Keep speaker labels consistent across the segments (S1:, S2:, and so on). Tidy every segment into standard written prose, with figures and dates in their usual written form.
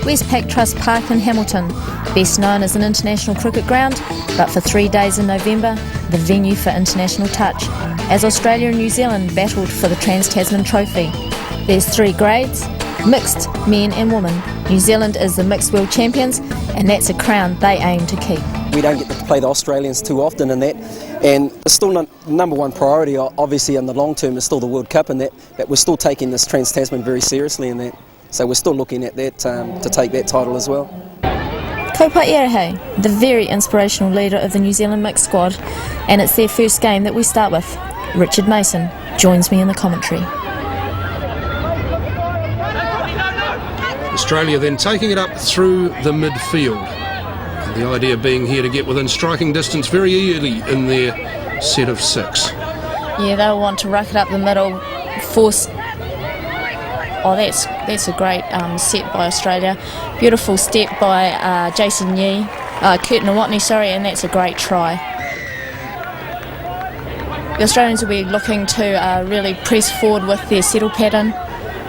S1: Westpac Trust Park in Hamilton, best known as an international cricket ground, but for 3 days in November, the venue for international touch, as Australia and New Zealand battled for the Trans-Tasman trophy. There's 3 grades, mixed, men and women. New Zealand is the mixed world champions, and that's a crown they aim to keep.
S2: We don't get to play the Australians too often in that, and it's still number one priority, obviously in the long term, is still the World Cup, and that we're still taking this Trans-Tasman very seriously in that. So we're still looking at that to take that title as well.
S1: Kaupa Erehei, the very inspirational leader of the New Zealand mixed squad, and it's their first game that we start with. Richard Mason joins me in the commentary.
S3: Australia then taking it up through the midfield. And the idea being here to get within striking distance very early in their set of 6.
S1: Yeah, they'll want to ruck it up the middle, force. Oh, that's a great set by Australia. Beautiful step by Jason Yee, Kurt Nawatney, and that's a great try. The Australians will be looking to really press forward with their settle pattern,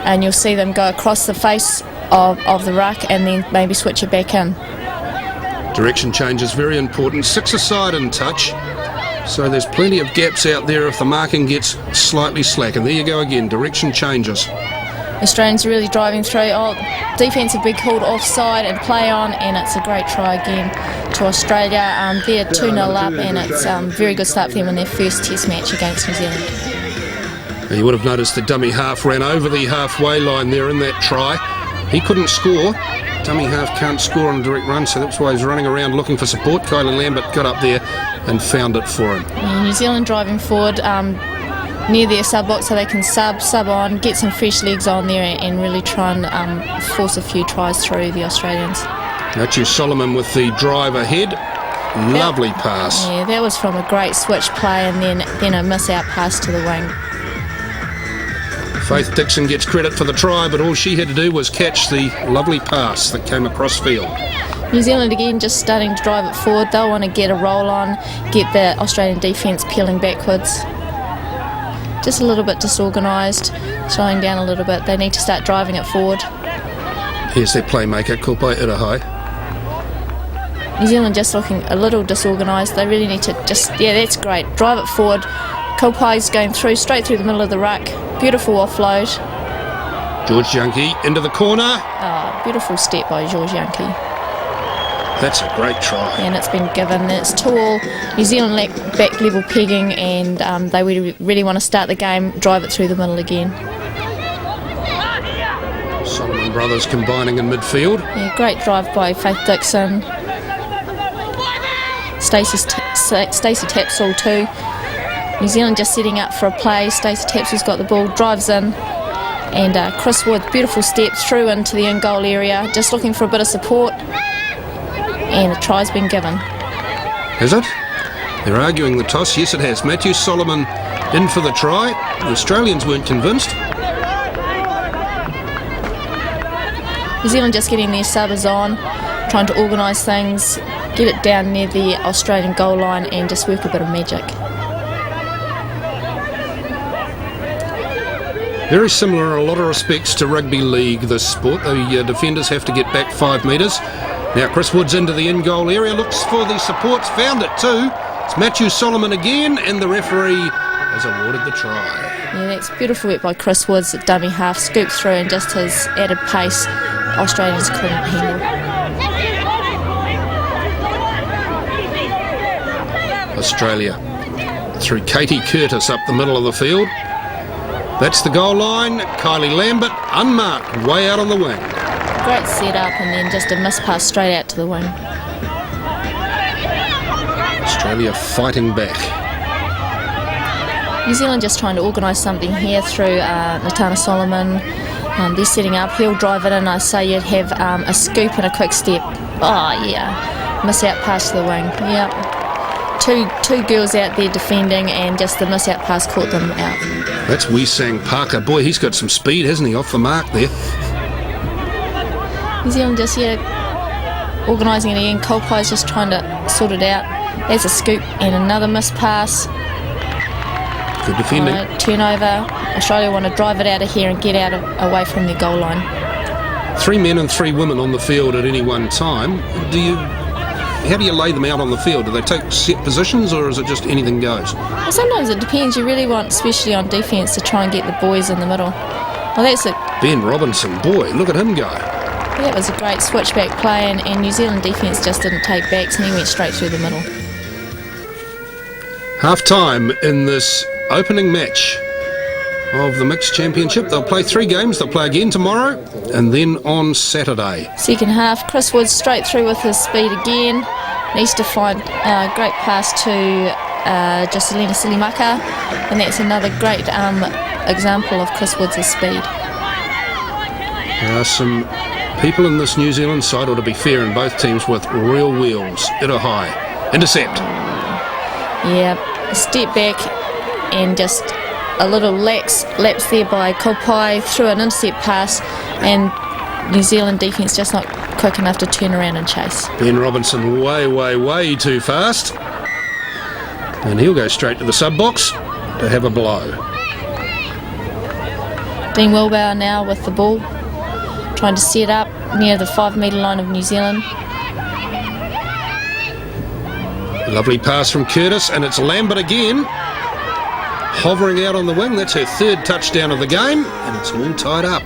S1: and you'll see them go across the face of the ruck and then maybe switch it back in.
S3: Direction change is very important. 6 aside in touch, so there's plenty of gaps out there if the marking gets slightly slack. And there you go again, direction changes.
S1: Australians really driving through. Defence have been called offside and play on, and it's a great try again to Australia. They're 2-0 up, and it's a very good start for them in their first Test match against New Zealand.
S3: Now you would have noticed the dummy half ran over the halfway line there in that try. He couldn't score. Dummy half can't score on a direct run, so that's why he's running around looking for support. Kylie Lambert got up there and found it for him.
S1: Yeah, New Zealand driving forward near their sub box so they can sub on, get some fresh legs on there and really try and force a few tries through the Australians.
S3: Matthew Solomon with the drive ahead. Lovely pass.
S1: Yeah, that was from a great switch play and then a miss out pass to the wing.
S3: Faith Dixon gets credit for the try, but all she had to do was catch the lovely pass that came across field.
S1: New Zealand again just starting to drive it forward. They'll want to get a roll on, get the Australian defence peeling backwards. Just a little bit disorganised, slowing down a little bit. They need to start driving it forward.
S3: Here's their playmaker, Kaupa Erehei.
S1: New Zealand just looking a little disorganised. They really need to that's great. Drive it forward. Kaupai's going through, straight through the middle of the ruck. Beautiful offload.
S3: George Yankee into the corner.
S1: Beautiful step by George Yankee.
S3: That's a great try.
S1: And it's been given. It's 2-all. New Zealand lack back level pegging, and they really want to start the game, drive it through the middle again.
S3: Solomon brothers combining in midfield.
S1: Yeah, great drive by Faith Dixon. Stacey Tapsall too. New Zealand just setting up for a play. Stacey Tapsall's got the ball, drives in, and Chris Wood, beautiful step through into the in-goal area, just looking for a bit of support, and a try's been given.
S3: Has it? They're arguing the toss. Yes, it has. Matthew Solomon in for the try. The Australians weren't convinced.
S1: New Zealand just getting their subbers on, trying to organise things, get it down near the Australian goal line and just work a bit of magic.
S3: Very similar in a lot of respects to rugby league, this sport. The defenders have to get back 5 metres. Now Chris Wood's into the in-goal area, looks for the supports, found it too. It's Matthew Solomon again, and the referee has awarded the try.
S1: Yeah, that's beautiful work by Chris Woods at dummy half, scooped through, and just his added pace, Australians couldn't handle.
S3: Australia through Katie Curtis up the middle of the field. That's the goal line. Kylie Lambert, unmarked, way out on the wing.
S1: Great set up and then just a miss pass straight out to the wing.
S3: Australia fighting back.
S1: New Zealand just trying to organise something here through Natana Solomon. They're setting up, he'll drive it in. I say you'd have a scoop and a quick step. Oh yeah, miss out pass to the wing. Yep. Two girls out there defending, and just the miss out pass caught them out.
S3: That's Wee-Sang Parker. Boy, he's got some speed, hasn't he, off the mark there.
S1: New Zealand just organising it again. Kaupa's just trying to sort it out. There's a scoop and another miss pass.
S3: Good defending.
S1: Turnover. Australia want to drive it out of here and get away from their goal line.
S3: 3 men and 3 women on the field at any one time. How do you lay them out on the field? Do they take set positions, or is it just anything goes?
S1: Well, sometimes it depends. You really want, especially on defence, to try and get the boys in the middle. Well, that's it.
S3: Ben Robinson, boy, look at him go.
S1: That was a great switchback play, and New Zealand defence just didn't take backs, and he went straight through the middle.
S3: Half time in this opening match of the Mixed Championship. They'll play 3 games. They'll play again tomorrow and then on Saturday.
S1: Second half, Chris Woods straight through with his speed again. Needs to find a great pass to Jocelyn Silimaka, and that's another great example of Chris Woods' speed.
S3: There are some people in this New Zealand side, or to be fair, in both teams, with real wheels. Ita high. Intercept.
S1: Yeah, a step back and just a little lapse there by Kopai through an intercept pass, and New Zealand defence just not quick enough to turn around and chase.
S3: Ben Robinson way too fast, and he'll go straight to the sub box to have a blow.
S1: Dean Wilbauer now with the ball, trying to set up near the 5 metre line of New Zealand.
S3: Lovely pass from Curtis, and it's Lambert again, hovering out on the wing. That's her 3rd touchdown of the game, and it's all tied up.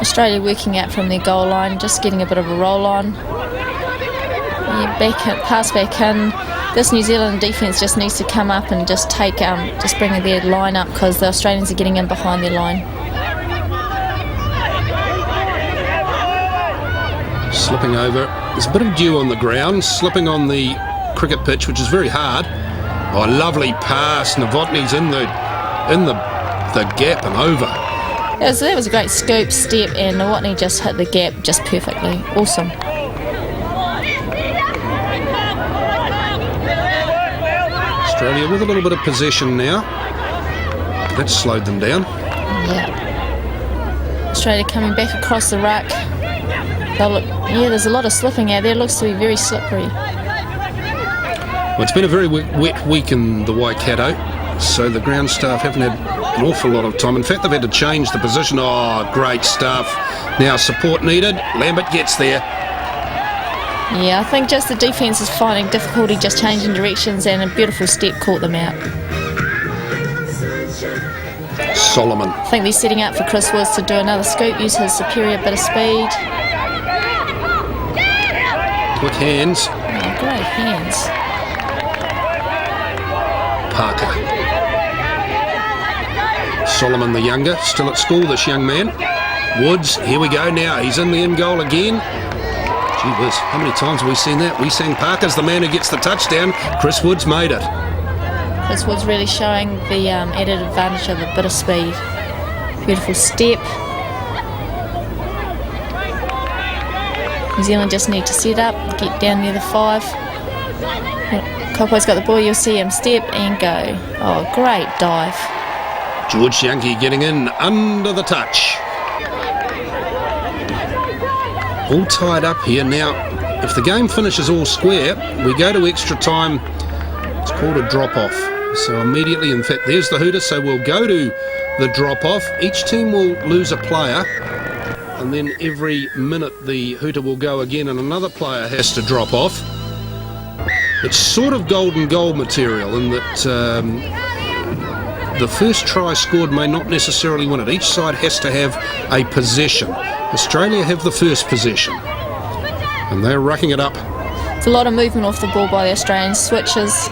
S1: Australia working out from their goal line, just getting a bit of a roll on. Yeah, pass back in. This New Zealand defence just needs to come up and just just bring their line up, because the Australians are getting in behind their line.
S3: Slipping over. There's a bit of dew on the ground, slipping on the cricket pitch, which is very hard. Oh, lovely pass. Novotny's in the gap and over.
S1: That was a great scoop step, and Novotny just hit the gap just perfectly. Awesome.
S3: Australia with a little bit of possession now. That slowed them down.
S1: Yeah. Australia coming back across the ruck. There's a lot of slipping out there. It looks to be very slippery.
S3: Well, it's been a very wet week in the Waikato, so the ground staff haven't had an awful lot of time. In fact, they've had to change the position. Oh, great stuff. Now support needed. Lambert gets there.
S1: Yeah, I think just the defence is finding difficulty just changing directions, and a beautiful step caught them out.
S3: Solomon.
S1: I think they're setting up for Chris Woods to do another scoop, use his superior bit of speed.
S3: Quick hands.
S1: Oh, great hands.
S3: Parker. Solomon the younger, still at school, this young man. Woods, here we go now. He's in the in goal again. Gee whiz, how many times have we seen that? We sang Parker's the man who gets the touchdown. Chris Woods made it.
S1: Chris Woods really showing the added advantage of a bit of speed. Beautiful step. New Zealand just need to set up, get down near the 5. Kopai's got the ball, you'll see him step and go. Oh, great dive.
S3: George Yankee getting in under the touch. All tied up here. Now, if the game finishes all square, we go to extra time. It's called a drop-off. So immediately, in fact, there's the hooter, so we'll go to the drop-off. Each team will lose a player, and then every minute the hooter will go again and another player has to drop off. It's sort of golden goal material in that the first try scored may not necessarily win it. Each side has to have a possession. Australia have the first possession, and they're racking it up.
S1: It's a lot of movement off the ball by the Australians. Switches.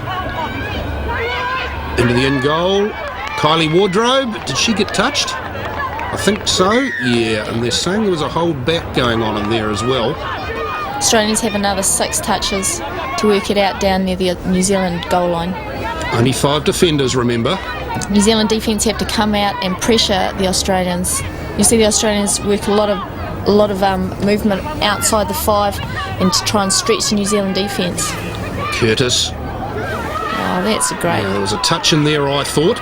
S3: Into the in goal. Kylie Wardrobe, did she get touched? I think so, yeah, and they're saying there was a hold back going on in there as well.
S1: Australians have another 6 touches to work it out down near the New Zealand goal line.
S3: Only 5 defenders, remember.
S1: New Zealand defence have to come out and pressure the Australians. You see the Australians work a lot of movement outside the 5 and to try and stretch the New Zealand defence.
S3: Curtis.
S1: Oh, that's a great.
S3: Yeah, there was a touch in there, I thought,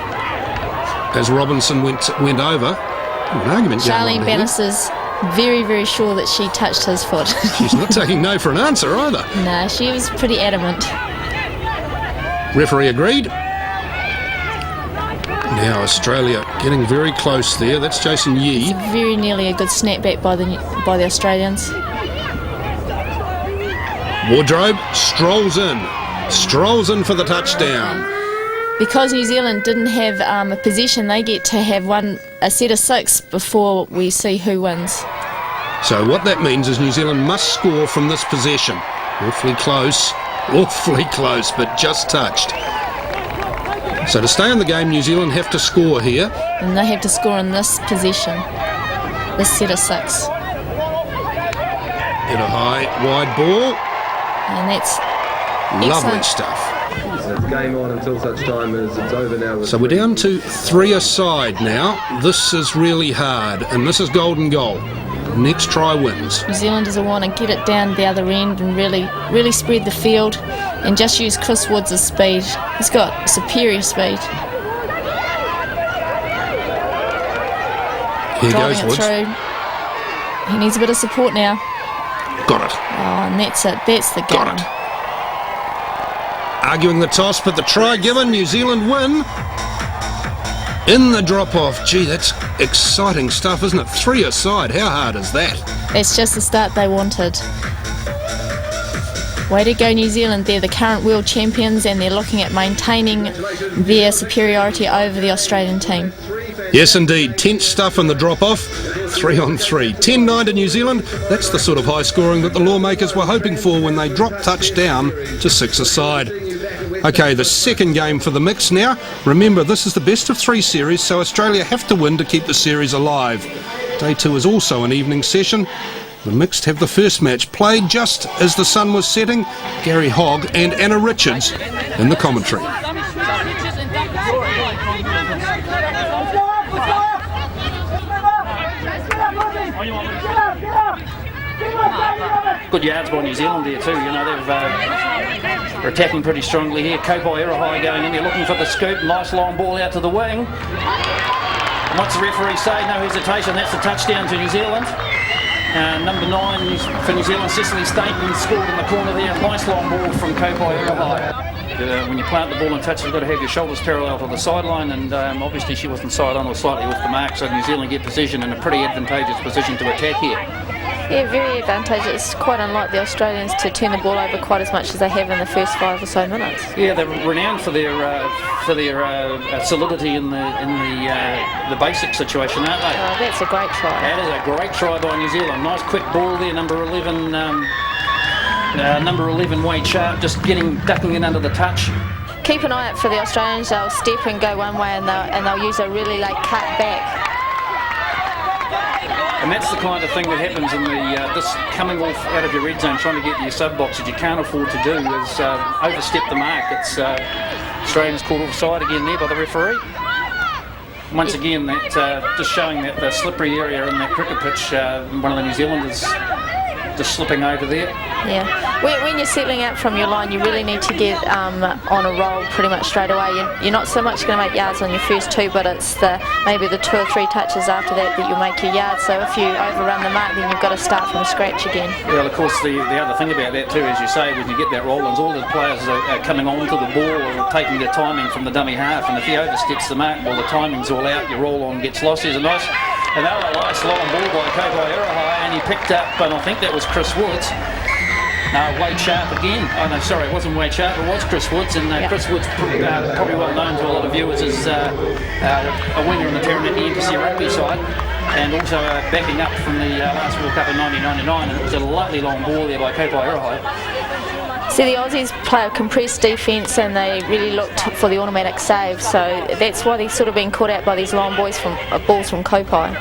S3: as Robinson went over. An argument
S1: Charlene
S3: going on
S1: Bannister's very, very sure that she touched his foot.
S3: She's not taking no for an answer either.
S1: No, she was pretty adamant.
S3: Referee agreed. Now Australia getting very close there. That's Jason Yee.
S1: Very nearly a good snapback by the Australians.
S3: Wardrobe strolls in for the touchdown.
S1: Because New Zealand didn't have a possession, they get to have a set of 6 before we see who wins.
S3: So what that means is New Zealand must score from this possession. Awfully close, but just touched. So to stay in the game, New Zealand have to score here.
S1: And they have to score in this possession, this set of 6.
S3: Hit a high, wide ball.
S1: And that's
S3: Lovely
S1: excellent
S3: stuff.
S4: It's game on until such time as it's over now.
S3: So we're down to 3 aside now. This is really hard, and this is golden goal. Next try wins.
S1: New Zealanders will want to get it down the other end and really spread the field and just use Chris Woods' speed. He's got superior speed.
S3: Here
S1: Driving
S3: goes
S1: it
S3: Woods.
S1: through. He needs a bit of support now.
S3: Got it.
S1: Oh, and that's it. That's the game.
S3: Got it. Arguing the toss, but the try given. New Zealand win. In the drop-off. Gee, that's exciting stuff, isn't it? 3 aside. How hard is that?
S1: It's just the start they wanted. Way to go, New Zealand. They're the current world champions and they're looking at maintaining their superiority over the Australian team.
S3: Yes, indeed. Tense stuff in the drop-off. 3 on 3. 10-9 to New Zealand. That's the sort of high scoring that the lawmakers were hoping for when they dropped touchdown to 6 aside. Okay, the second game for the mix now. Remember, this is the best of 3 series, so Australia have to win to keep the series alive. Day 2 is also an evening session. The mixed have the first match played just as the sun was setting. Gary Hogg and Anna Richards in the commentary.
S5: Good yards by New Zealand there too. You know, they're attacking pretty strongly here. Kopai Irahai going in there looking for the scoop. Nice long ball out to the wing. And what's the referee say? No hesitation. That's a touchdown to New Zealand. Number 9 for New Zealand, Cecily Stainton scored in the corner there. Nice long ball from Kopai Irahai. When you plant the ball and touch it, you've got to have your shoulders parallel to the sideline, and obviously she wasn't side on or slightly off the mark, so New Zealand get position in a pretty advantageous position to attack here.
S1: Yeah, very advantageous. It's quite unlike the Australians to turn the ball over quite as much as they have in the first 5 or so minutes.
S5: Yeah, they're renowned for their solidity in the basic situation, aren't they?
S1: Oh, that's a great try.
S5: That is a great try by New Zealand. Nice quick ball there, number 11. Number 11, Wade Sharp, just ducking in under the touch.
S1: Keep an eye out for the Australians. They'll step and go one way, and they'll use a really late cut back.
S5: And that's the kind of thing that happens in this coming off out of your red zone, trying to get to your sub box that you can't afford to do is overstep the mark. It's Australians called offside again there by the referee. Once again, that just showing that the slippery area in that cricket pitch, one of the New Zealanders just slipping over there.
S1: Yeah, when you're settling out from your line, you really need to get on a roll pretty much straight away. You're not so much going to make yards on your first 2, but it's maybe the 2 or 3 touches after that you'll make your yards. So if you overrun the mark, then you've got to start from scratch again.
S5: Well, of course, the other thing about that too, as you say, when you get that roll, is all the players are coming onto the ball or taking their timing from the dummy half, and if he oversteps the mark, well, the timing's all out, your roll on gets lost. There's another nice long ball by Kopai Irahai, and he picked up, and I think that was Chris Woods. Wade Sharp again. Oh no, sorry, it wasn't Wade Sharp, it was Chris Woods, and Chris Woods probably well known to a lot of viewers as a winner in the Taranaki NPC rugby side, and also backing up from the last World Cup in 1999, and it was a lovely long ball there by Kopai Irahai.
S1: See, the Aussies play a compressed defence and they really looked for the automatic save, so that's why they're sort of being caught out by these long balls from Kopai.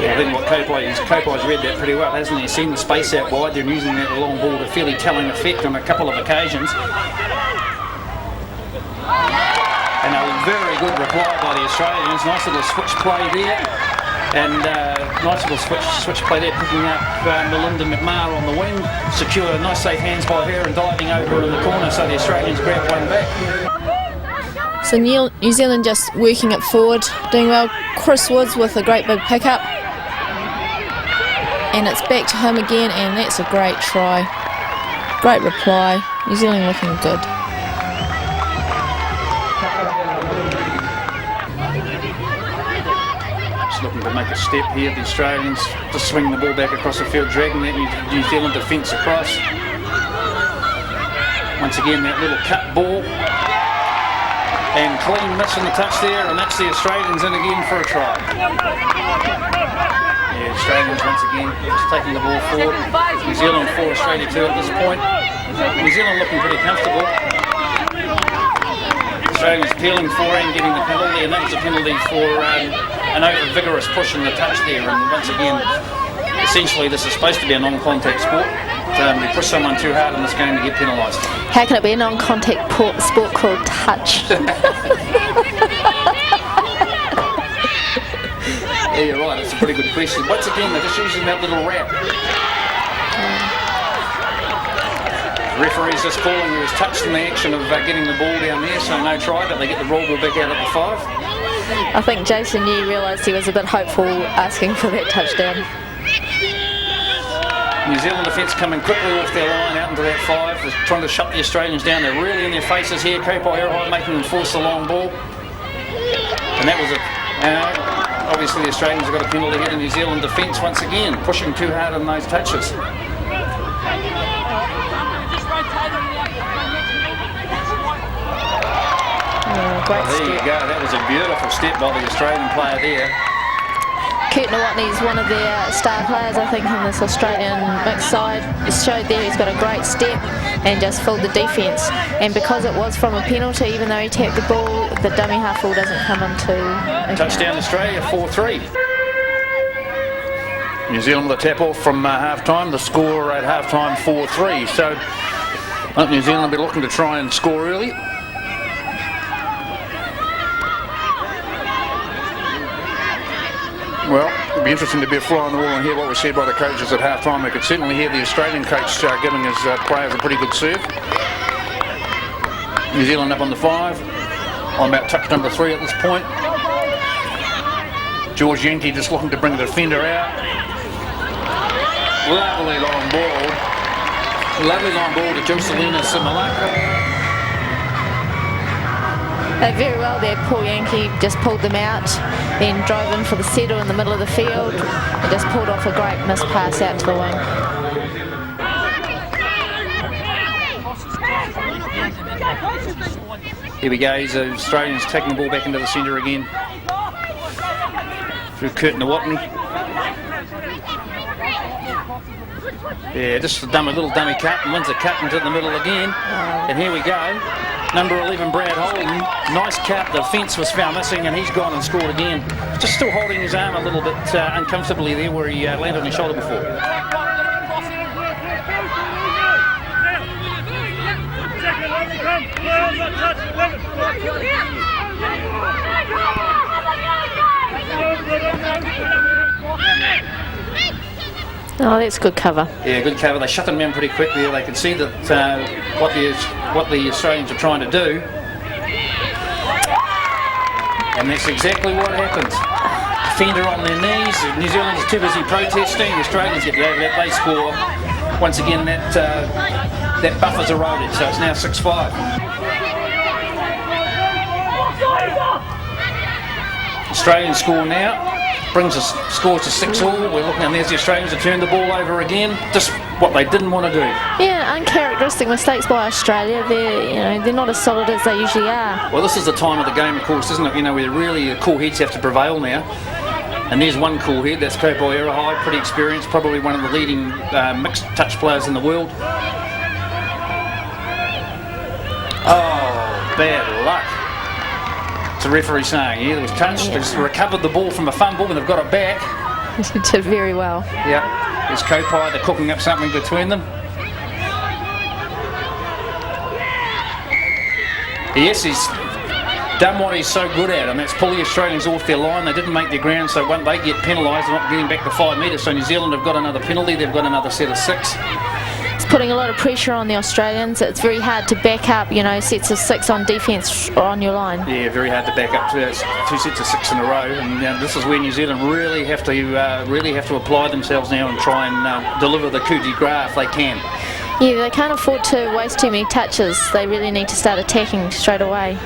S5: Yeah, I think what Kopai's read that pretty well, hasn't he? He's seen the space out wide, they're using that long ball to fairly telling effect on a couple of occasions. And a very good reply by the Australians, nice little switch play there. And nice little switch play there, picking up Melinda McMah on the wing, secure nice safe hands by her and diving over in the corner, so the Australians grab one back.
S1: So New Zealand just working it forward, doing well. Chris Woods with a great big pickup. And it's back to him again, and that's a great try. Great reply. New Zealand looking good.
S5: looking to make a step here. The Australians just swinging the ball back across the field, dragging that New Zealand defence across. Once again, that little cut ball. And clean miss in the touch there, and that's the Australians in again for a try. Yeah, Australians once again just taking the ball forward. New Zealand 4, Australia 2 at this point. New Zealand looking pretty comfortable. Australians peeling for and getting the penalty, and that was a penalty for an over-vigorous push in the touch there. And once again, essentially this is supposed to be a non-contact sport. You push someone too hard in this game to get penalised.
S1: How can it be a non-contact sport called touch?
S5: Yeah, you're right, it's a pretty good question. Once again, they're just using that little wrap. Referee's just calling who was touched in the action of getting the ball down there, so no try, but they get the roll ball back out at the 5.
S1: I think Jason Yee realised he was a bit hopeful asking for that touchdown.
S5: New Zealand defence coming quickly off their line out into that 5. They're trying to shut the Australians down. They're really in their faces here. Kopai making them force the long ball. And that was obviously the Australians have got a penalty here. The New Zealand defence once again pushing too hard on those touches.
S1: Great
S5: there you go. That was a beautiful step by the Australian player there.
S1: Kurt Nawatney's one of their star players, I think, in this Australian mixed side. It showed there he's got a great step and just fooled the defence. And because it was from a penalty, even though he tapped the ball, the dummy half ball doesn't come into account.
S5: Touchdown Australia, 4-3. New Zealand with a tap off from half-time. The score at half-time, 4-3. So I think New Zealand will be looking to try and score early. Well, it'll be interesting to be a fly on the wall and hear what was said by the coaches at half-time. We could certainly hear the Australian coach giving his players a pretty good serve. New Zealand up on the 5, on about touch number 3 at this point. George Yankee just looking to bring the defender out. Lovely long ball. Lovely long ball to Joselina Simalaka.
S1: Very well there, Paul Yankee just pulled them out, then drove in for the settle in the middle of the field and just pulled off a great missed pass out to the wing.
S5: Here we go, the Australians taking the ball back into the centre again. Through Kurt Nawatney. Yeah, just a little dummy cut, and wins a cut into the middle again. And here we go. Number 11, Brad Holden, nice cut, the fence was found missing and he's gone and scored again. Just still holding his arm a little bit uncomfortably there where he landed on his shoulder before.
S1: Oh, that's good cover.
S5: Yeah, good cover. They shut them down pretty quickly there. They could see that what the Australians are trying to do. And that's exactly what happens. Defender on their knees. New Zealand is too busy protesting. The Australians get over that. They score. Once again, that buffer's eroded, so it's now 6-5. Australian score now. Brings us scores to 6-all. We're looking, and there's the Australians to turn the ball over again. Just what they didn't want to do.
S1: Yeah, uncharacteristic mistakes by Australia. They're not as solid as they usually are.
S5: Well, this is the time of the game, of course, isn't it? Where really the cool heads have to prevail now. And there's one cool head. That's Kopai Irahai, pretty experienced, probably one of the leading mixed touch players in the world. Oh, bad luck. The referee saying, yeah, there was touch. They just recovered the ball from a fumble and they've got it back.
S1: They did very well.
S5: Yeah, there's Kopai, they're cooking up something between them. Yes, he's done what he's so good at, and that's pull the Australians off their line. They didn't make their ground, so when they get penalised, they're not getting back to 5 metres. So New Zealand have got another penalty, they've got another set of 6.
S1: It's putting a lot of pressure on the Australians. It's very hard to back up, sets of 6 on defence or on your line. Yeah,
S5: very hard to back up 2 sets of 6 in a row. And this is where New Zealand really have to apply themselves now and try and deliver the coup de grace if they can.
S1: Yeah, they can't afford to waste too many touches. They really need to start attacking straight away.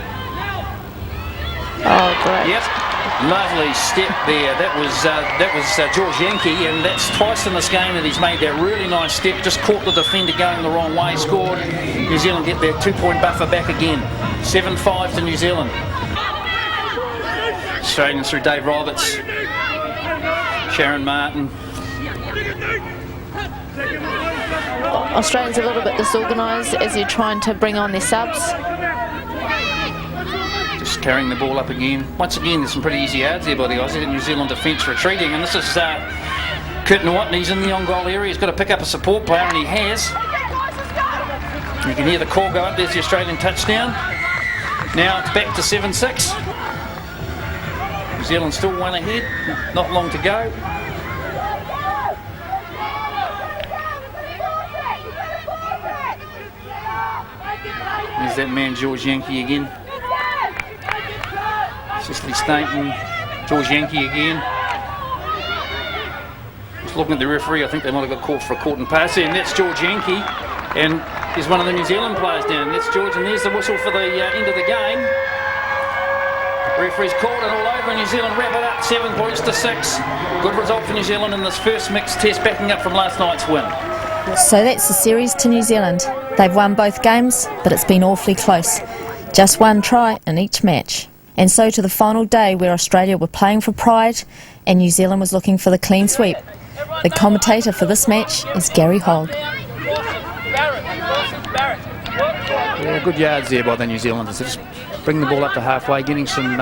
S1: Oh, great.
S5: Yep. Lovely step there. That was George Yankee, and that's twice in this game that he's made that really nice step. Just caught the defender going the wrong way, scored. New Zealand get their 2-point buffer back again. 7-5 to New Zealand. Australians through Dave Roberts, Sharon Martin.
S1: Australians a little bit disorganised as they're trying to bring on their subs.
S5: Just carrying the ball up again. Once again, there's some pretty easy yards there by the Aussie. The New Zealand defence retreating, and this is Curtin Watney. He's in the on-goal area. He's got to pick up a support player, and he has. You can hear the call go up. There's the Australian touchdown. Now it's back to 7-6. New Zealand still one ahead. Not long to go. There's that man, George Yankee again. Cicely Stainton, George Yankee again. Just looking at the referee, I think they might have got called for a caught and pass, and that's George Yankee, and there's one of the New Zealand players down. That's George, and there's the whistle for the end of the game. Referee's called it all over, and New Zealand wrap it up 7 points to 6. Good result for New Zealand in this first mixed test, backing up from last night's win.
S1: So that's the series to New Zealand. They've won both games, but it's been awfully close. Just one try in each match. And so to the final day, where Australia were playing for pride and New Zealand was looking for the clean sweep. The commentator for this match is Gary Hogg.
S5: Yeah, good yards there by the New Zealanders. They just bring the ball up to halfway, getting some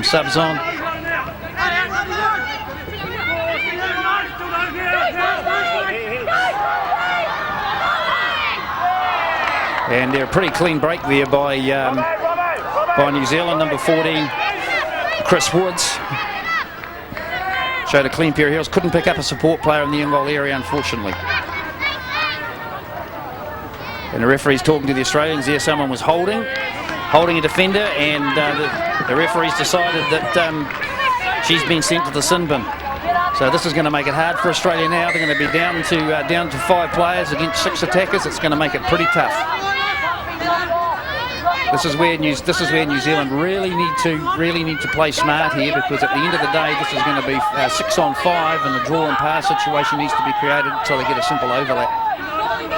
S5: subs on. And they're a pretty clean break there by New Zealand, number 14, Chris Woods. Showed a clean pair of heels. Couldn't pick up a support player in the in-goal area, unfortunately. And the referee's talking to the Australians there. Someone was holding a defender, and the referee's decided that she's been sent to the sin bin. So this is going to make it hard for Australia now. They're going to be down to 5 players against 6 attackers. It's going to make it pretty tough. This is where New Zealand really need to play smart here, because at the end of the day, this is going to be 6 on 5, and the draw and pass situation needs to be created so they get a simple overlap.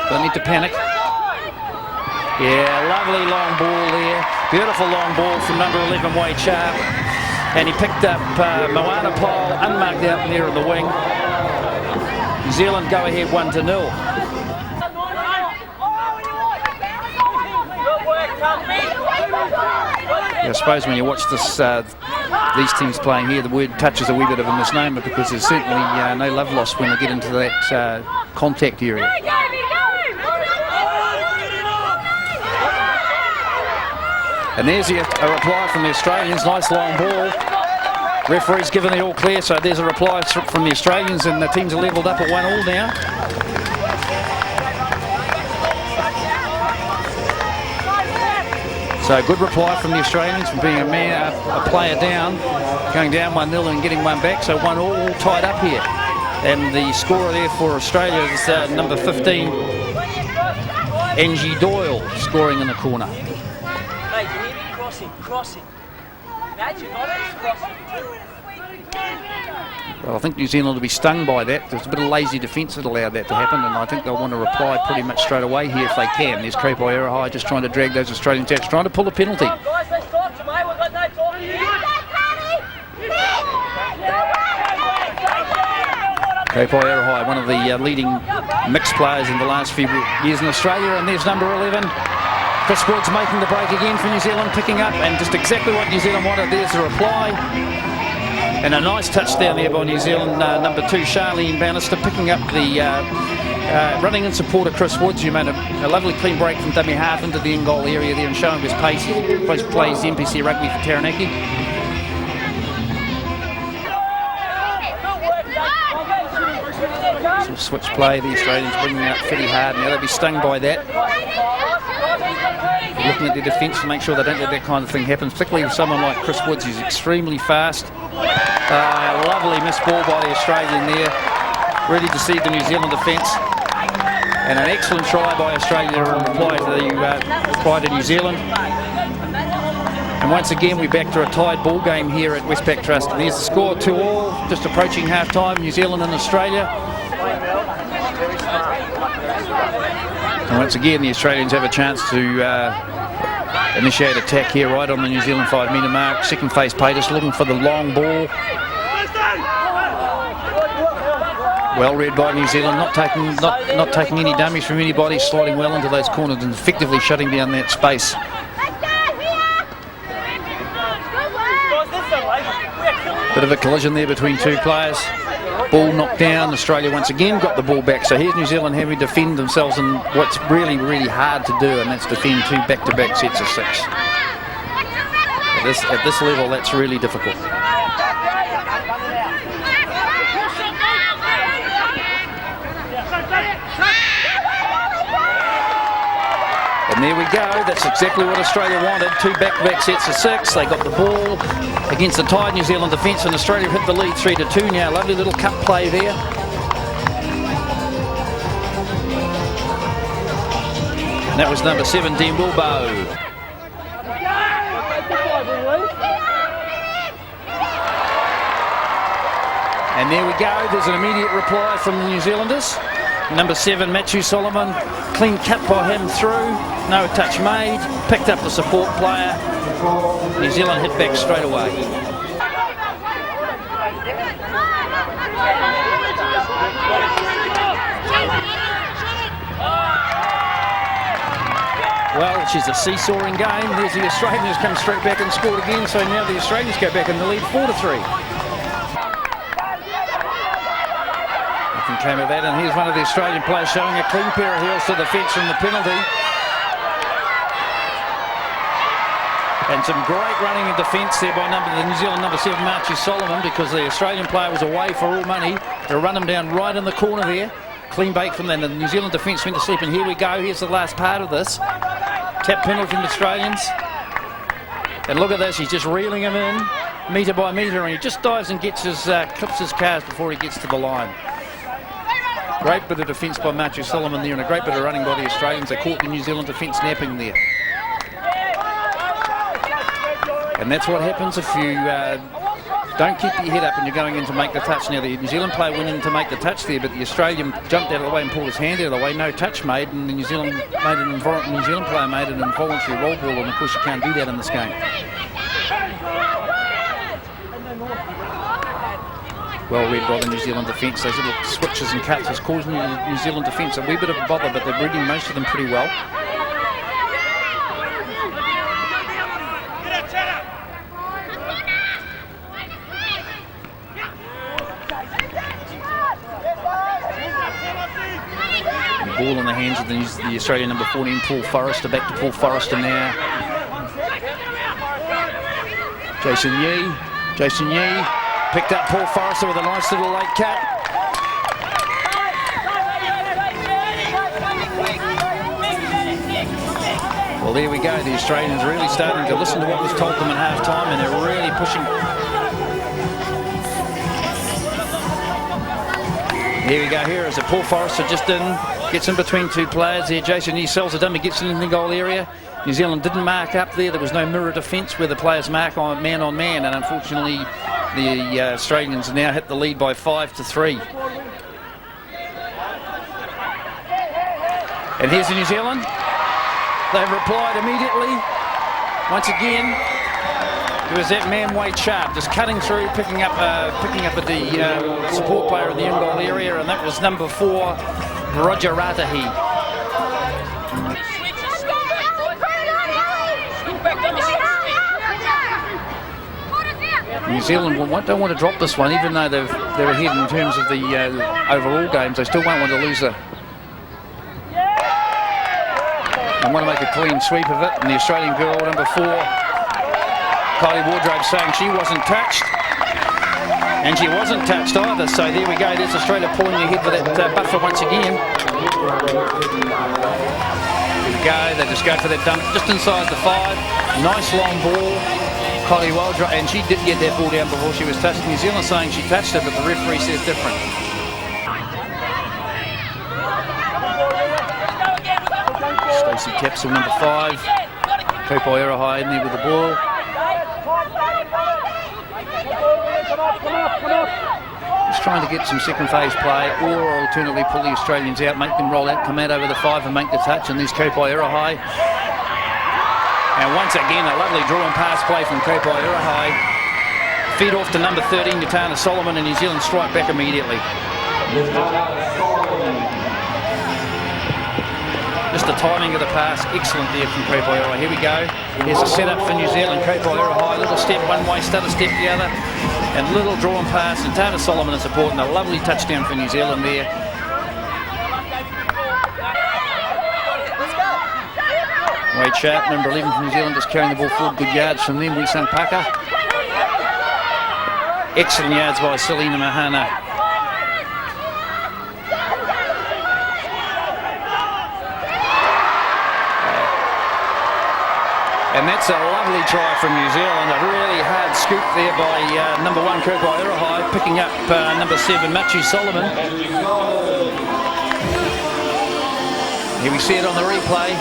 S5: Don't need to panic. Yeah, lovely long ball there. Beautiful long ball from number 11, Wade Sharp. And he picked up Moana Pole, unmarked out there in the wing. New Zealand go ahead 1-0. I suppose when you watch this, these teams playing here, the word touch is a wee bit of a misnomer, because there's certainly no love lost when they get into that contact area. And there's a reply from the Australians. Nice long ball. Referee's given the all clear, so there's a reply from the Australians, and the teams are levelled up at 1-1 now. So good reply from the Australians from being a player down, going down 1-0 and getting one back. So 1-1 all tied up here. And the scorer there for Australia is number 15, Angie Doyle, scoring in the corner. Crossing. Well, I think New Zealand will be stung by that. There's a bit of lazy defence that allowed that to happen, and I think they'll want to reply pretty much straight away here if they can. There's Krepai Erahai just trying to drag those Australians out, trying to pull a penalty. Krepai Erahai, one of the leading mixed players in the last few years in Australia, and there's number 11. Chris Woods making the break again for New Zealand, picking up, and just exactly what New Zealand wanted. There's the reply. And a nice touchdown there by New Zealand, number 2, Charlene Bannister, picking up the running in support of Chris Woods, who made a lovely clean break from dummy half into the in-goal area there and showing his pace. He plays NPC rugby for Taranaki. Some switch play, the Australians bringing out pretty hard. Now they'll be stung by that. Looking at their defence to make sure they don't let that kind of thing happen, particularly with someone like Chris Woods, who's extremely fast. Lovely missed ball by the Australian there. Really deceived the New Zealand defence. And an excellent try by Australia to reply to New Zealand. And once again, we're back to a tied ball game here at Westpac Trust. And there's the score, 2-2, just approaching half-time, New Zealand and Australia. And once again, the Australians have a chance to initiate attack here right on the New Zealand 5-metre mark. Second face Paytas looking for the long ball. Well read by New Zealand, not taking any dummies from anybody, sliding well into those corners and effectively shutting down that space. Bit of a collision there between two players. Ball knocked down. Australia once again got the ball back. So here's New Zealand having to defend themselves in what's really, really hard to do, and that's defend two back-to-back sets of 6. At this level, that's really difficult. And there we go, that's exactly what Australia wanted. Two back-to-back sets of 6. They got the ball against the tied New Zealand defence, and Australia hit the lead 3-2 now. Lovely little cup play there. And that was number 7, Dean Wilbo. And there we go, there's an immediate reply from the New Zealanders. Number 7, Matthew Solomon, clean cut by him through, no touch made, picked up the support player. New Zealand hit back straight away. Well, she's a seesawing game. There's the Australians come straight back and scored again, so now the Australians go back in the lead 4-3. Came of that, and here's one of the Australian players showing a clean pair of heels to the fence from the penalty. And some great running in defence there by the New Zealand number 7, Matthew Solomon, because the Australian player was away for all money. They'll run him down right in the corner there. Clean bait from them. The New Zealand defence went to sleep, and here we go. Here's the last part of this. Tap penalty from the Australians. And look at this, he's just reeling him in, metre by metre, and he just dives and gets his, clips his cars before he gets to the line. Great bit of defence by Matthew Solomon there, and a great bit of running by the Australians. They caught the New Zealand defence napping there. And that's what happens if you don't keep your head up and you're going in to make the touch. Now, the New Zealand player went in to make the touch there, but the Australian jumped out of the way and pulled his hand out of the way. No touch made, and the New Zealand player made an involuntary roll ball, and of course you can't do that in this game. Well read by the New Zealand defence. Those little switches and cuts has caused the New Zealand defence a wee bit of a bother, but they're reading most of them pretty well. And the ball in the hands of the Australian number 14, Paul Forrester. Back to Paul Forrester now. Jason Yee. Picked up Paul Forrester with a nice little late cut. Well, there we go. The Australians really starting to listen to what was told them at half-time, and they're really pushing. Here we go. Here is a Paul Forrester just in, gets in between two players there. Jason Yee sells a dummy, gets in the goal area. New Zealand didn't mark up there. There was no mirror defence where the players mark on man, and unfortunately the Australians now hit the lead by 5-3. And here's the New Zealand. They've replied immediately. Once again, it was that man Wade Sharp just cutting through, picking up at the support player in the in-goal area, and that was number 4, Roger Ratahi. New Zealand don't want to drop this one, even though they're ahead in terms of the overall games. They still won't want to lose the. They want to make a clean sweep of it. And the Australian girl, number 4, Kylie Wardrobe, saying she wasn't touched. And she wasn't touched either. So there we go. There's Australia pulling ahead with that buffer once again. There we go. They just go for that dump just inside the 5. Nice long ball. Kylie Waldrop, and she did get that ball down before she was touched. New Zealand saying she touched it, but the referee says different. Stacey Capsule, number 5. Kopo Erahai in there with the ball. trying to get some second phase play, or alternately pull the Australians out, make them roll out, come out over the 5 and make the touch, and there's Kopai Irahai. And once again, a lovely draw and pass play from Kopai Irahai. Feed off to number 13, Newcastle Solomon, and New Zealand strike back immediately. Just the timing of the pass, excellent there from Kopai Irahai. Here we go. Here's a setup for New Zealand. Kopai Irahai, little step one way, stutter step the other, and little draw and pass. And Newcastle Solomon in support, and a lovely touchdown for New Zealand there. Wade Sharp, number 11 from New Zealand, just carrying the ball forward. Good yards from them. Wisang Paka. Excellent yards by Selina Mahana. And that's a lovely try from New Zealand. A really hard scoop there by number 1, Kopai Irahai, picking up number 7, Matthew Solomon. Here we see it on the replay.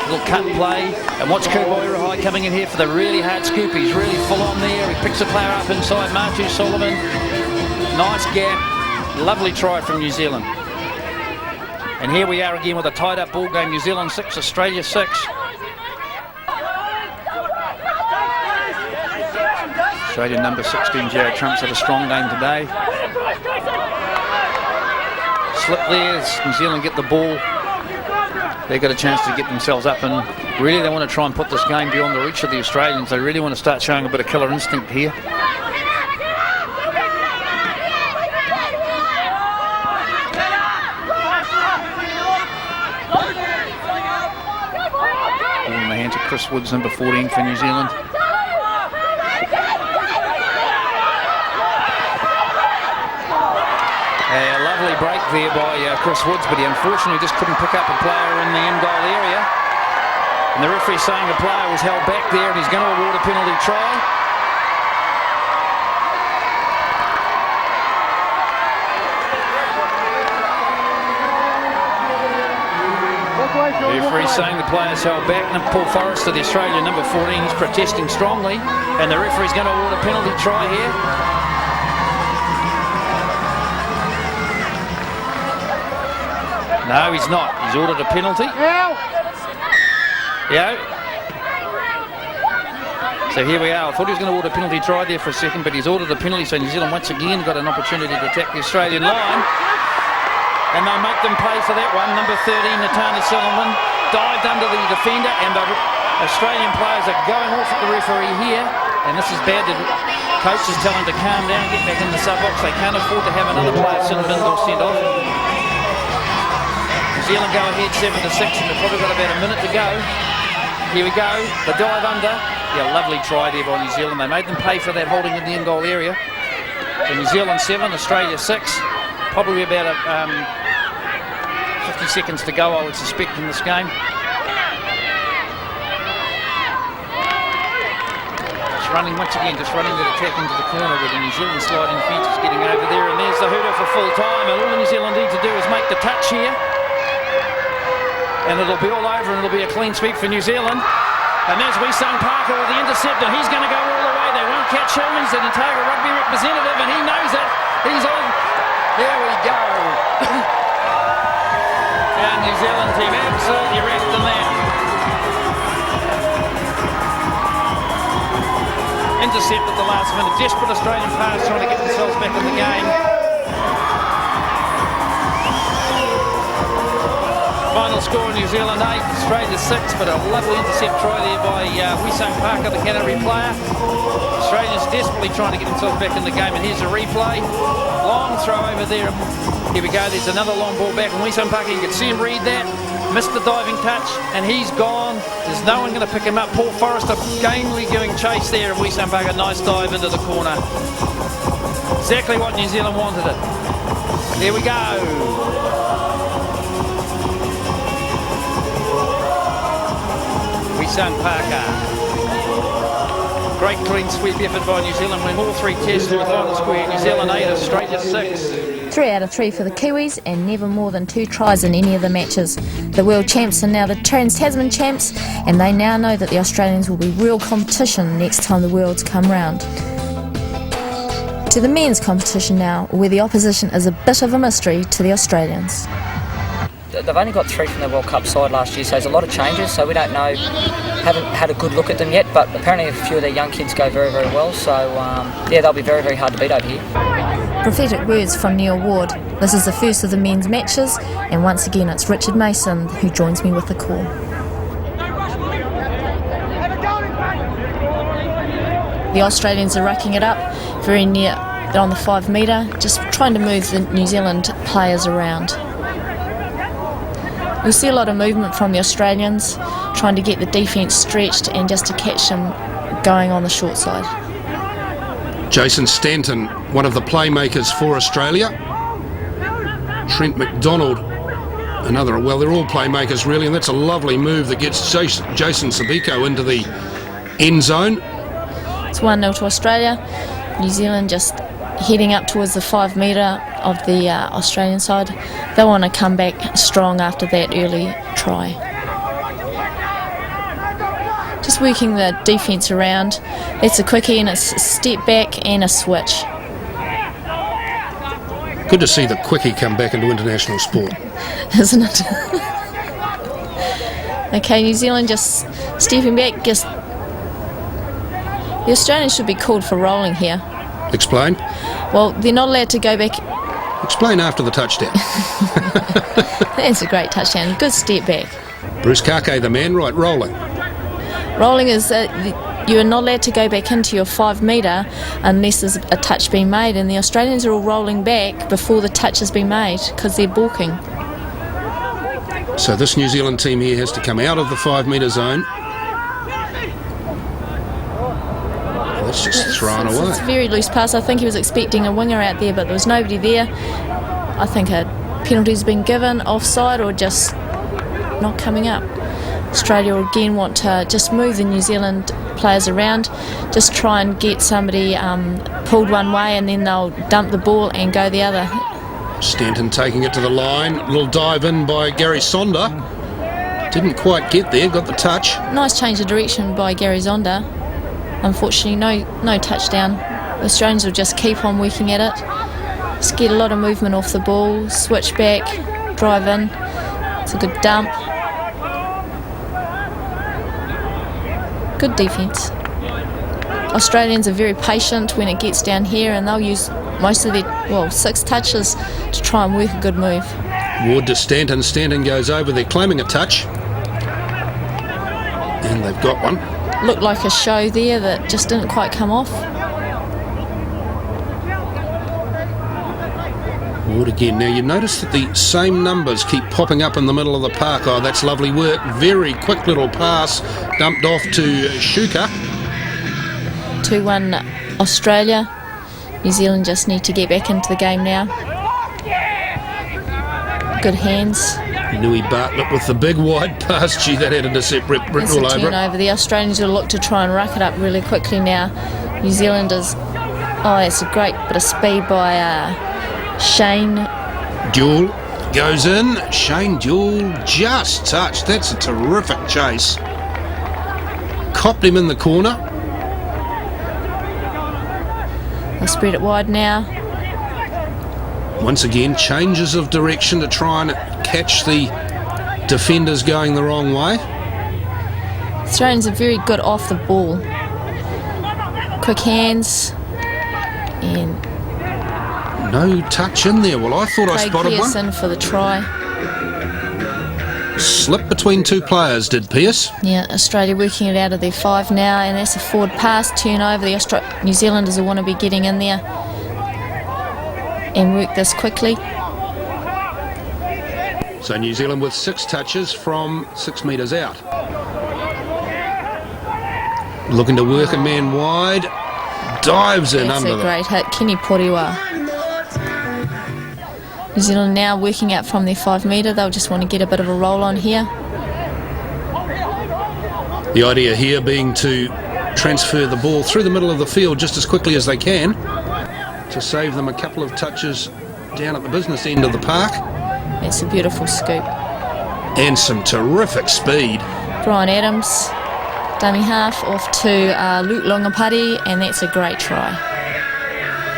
S5: Little cut play, and watch Kopai Irahai coming in here for the really hard scoop. He's really full on there. He picks a player up inside, Matthew Solomon. Nice gap. Lovely try from New Zealand. And here we are again with a tied up ball game. New Zealand 6, Australia 6. Australia number 16, Jared Trumps, had a strong game today. Slip there as New Zealand get the ball. They've got a chance to get themselves up, and really they want to try and put this game beyond the reach of the Australians. They really want to start showing a bit of killer instinct here. Ball in the hands of Chris Woods, number 14 for New Zealand. A lovely break there by Chris Woods, but he unfortunately just couldn't pick up a player in the end goal area. And the referee saying the player was held back there, and he's going to award a penalty try. The referee saying the player's held back. And Paul Forrester, the Australian number 14, is protesting strongly, and the referee's going to award a penalty try here. No, he's not. He's ordered a penalty. Yeah. So here we are. I thought he was going to order a penalty try there for a second, but he's ordered a penalty. So New Zealand once again got an opportunity to attack the Australian line. And they'll make them pay for that one. Number 13, Newcastle Solomon, dived under the defender, and the Australian players are going off at the referee here. And this is bad. The coach is telling them to calm down, get back in the sub-box. They can't afford to have another player sent in or sent off. New Zealand go ahead 7-6, and they've probably got about a minute to go. Here we go, the dive under. Yeah, lovely try there by New Zealand. They made them pay for that holding in the end goal area. So New Zealand 7, Australia 6. Probably about 50 seconds to go, I would suspect, in this game. Just running once again, just running that attack into the corner with the New Zealand sliding fence is getting over there, and there's the hooter for full time. And all the New Zealand need to do is make the touch here. And it'll be all over, and it'll be a clean sweep for New Zealand. And there's Wisang Parker with the intercept, and he's going to go all the way. They won't catch him. He's an Otago rugby representative, and he knows it. He's on. There we go. And New Zealand team absolutely wrecked in that. Intercept at the last minute. Desperate Australian players trying to get themselves back in the game. Final score, New Zealand 8, Australia 6, but a lovely intercept try there by Wisang Parker, the Canterbury player. Australians desperately trying to get themselves back in the game, and here's a replay. Long throw over there. Here we go, there's another long ball back, and Wisang Parker, you can see him read that. Missed the diving touch, and he's gone. There's no one going to pick him up. Paul Forrester gamely giving chase there, and Wisang Parker, nice dive into the corner. Exactly what New Zealand wanted it. There we go. Wisang Parker. Great clean sweep effort by New Zealand, winning all 3 tests in the final square. New Zealand 8, Australia 6.
S1: 3 out of 3 for the Kiwis, and never more than 2 tries in any of the matches. The world champs are now the Trans-Tasman champs, and they now know that the Australians will be real competition next time the Worlds come round. To the men's competition now, where the opposition is a bit of a mystery to the Australians.
S6: They've only got 3 from the World Cup side last year, so there's a lot of changes, so we don't know, haven't had a good look at them yet, but apparently a few of their young kids go very, very well, so yeah, they'll be very, very hard to beat over here.
S1: Prophetic words from Neil Ward. This is the first of the men's matches, and once again it's Richard Mason who joins me with the call. The Australians are racking it up very near on the 5 metre, just trying to move the New Zealand players around. You'll see a lot of movement from the Australians, trying to get the defence stretched and just to catch them going on the short side.
S3: Jason Stanton, one of the playmakers for Australia. Trent McDonald, another, well, they're all playmakers really, and that's a lovely move that gets Jason Sabiko into the end zone.
S1: It's 1-0 to Australia. New Zealand just heading up towards the 5 metre of the Australian side. They'll want to come back strong after that early try. Just working the defence around. It's a quickie and it's a step back and a switch.
S3: Good to see the quickie come back into international sport.
S1: Isn't it? Okay, New Zealand just stepping back. Just the Australians should be called for rolling here.
S3: Explain.
S1: Well, they're not allowed to go back.
S3: Explain after the touchdown.
S1: That's a great touchdown. Good step back.
S3: Bruce Kake, the man, right, rolling.
S1: Rolling is you are not allowed to go back into your 5 metre unless there's a touch being made, and the Australians are all rolling back before the touch has been made because they're balking.
S3: So this New Zealand team here has to come out of the 5 metre zone. That's just thrown away.
S1: It's a very loose pass. I think he was expecting a winger out there, but there was nobody there. I think a penalty's been given, offside, or just not coming up. Australia again want to just move the New Zealand players around, just try and get somebody pulled one way and then they'll dump the ball and go the other.
S3: Stanton taking it to the line, little dive in by Gary Sonder. Didn't quite get there, got the touch.
S1: Nice change of direction by Gary Zonda. Unfortunately no touchdown. The Australians will just keep on working at it. Just get a lot of movement off the ball, switch back, drive in. It's a good dump. Good defence. Australians are very patient when it gets down here, and they'll use most of their 6 touches to try and work a good move.
S3: Ward to Stanton. Stanton goes over. They're claiming a touch. And they've got one.
S1: Looked like a show there that just didn't quite come off.
S3: Ward again. Now you notice that the same numbers keep popping up in the middle of the park. Oh, that's lovely work. Very quick little pass dumped off to Shuka.
S1: 2-1 Australia. New Zealand just need to get back into the game now. Good hands.
S3: Nui Bartlett with the big wide pass. Gee, that had to intercept Brett
S1: It's
S3: all
S1: a
S3: over it.
S1: turnover. The Australians will look to try and ruck it up really quickly now. New Zealanders. Oh, it's a great bit of speed by Shane.
S3: Duel goes in. Shane Duel just touched. That's a terrific chase. Copped him in the corner.
S1: They'll spread it wide now.
S3: Once again, changes of direction to try and catch the defenders going the wrong way.
S1: Australians are very good off the ball. Quick hands. And
S3: No touch in there. Well, I thought I
S1: Craig
S3: spotted
S1: Pearson
S3: one.
S1: for the try.
S3: Slipped between 2 players, did Pearce.
S1: Yeah, Australia working it out of their 5 now, and that's a forward pass, turnover. The New Zealanders will want to be getting in there and work this quickly.
S3: So New Zealand with 6 touches from 6 metres out. Looking to work a man wide. Dives in
S1: That's
S3: under
S1: a great hit. Kenny Poriwa. New Zealand now working out from their 5 metre. They'll just want to get a bit of a roll on here.
S3: The idea here being to transfer the ball through the middle of the field just as quickly as they can to save them a couple of touches down at the business end of the park.
S1: It's a beautiful scoop.
S3: And some terrific speed.
S1: Brian Adams, dummy half, off to Luke Longapati, and that's a great try.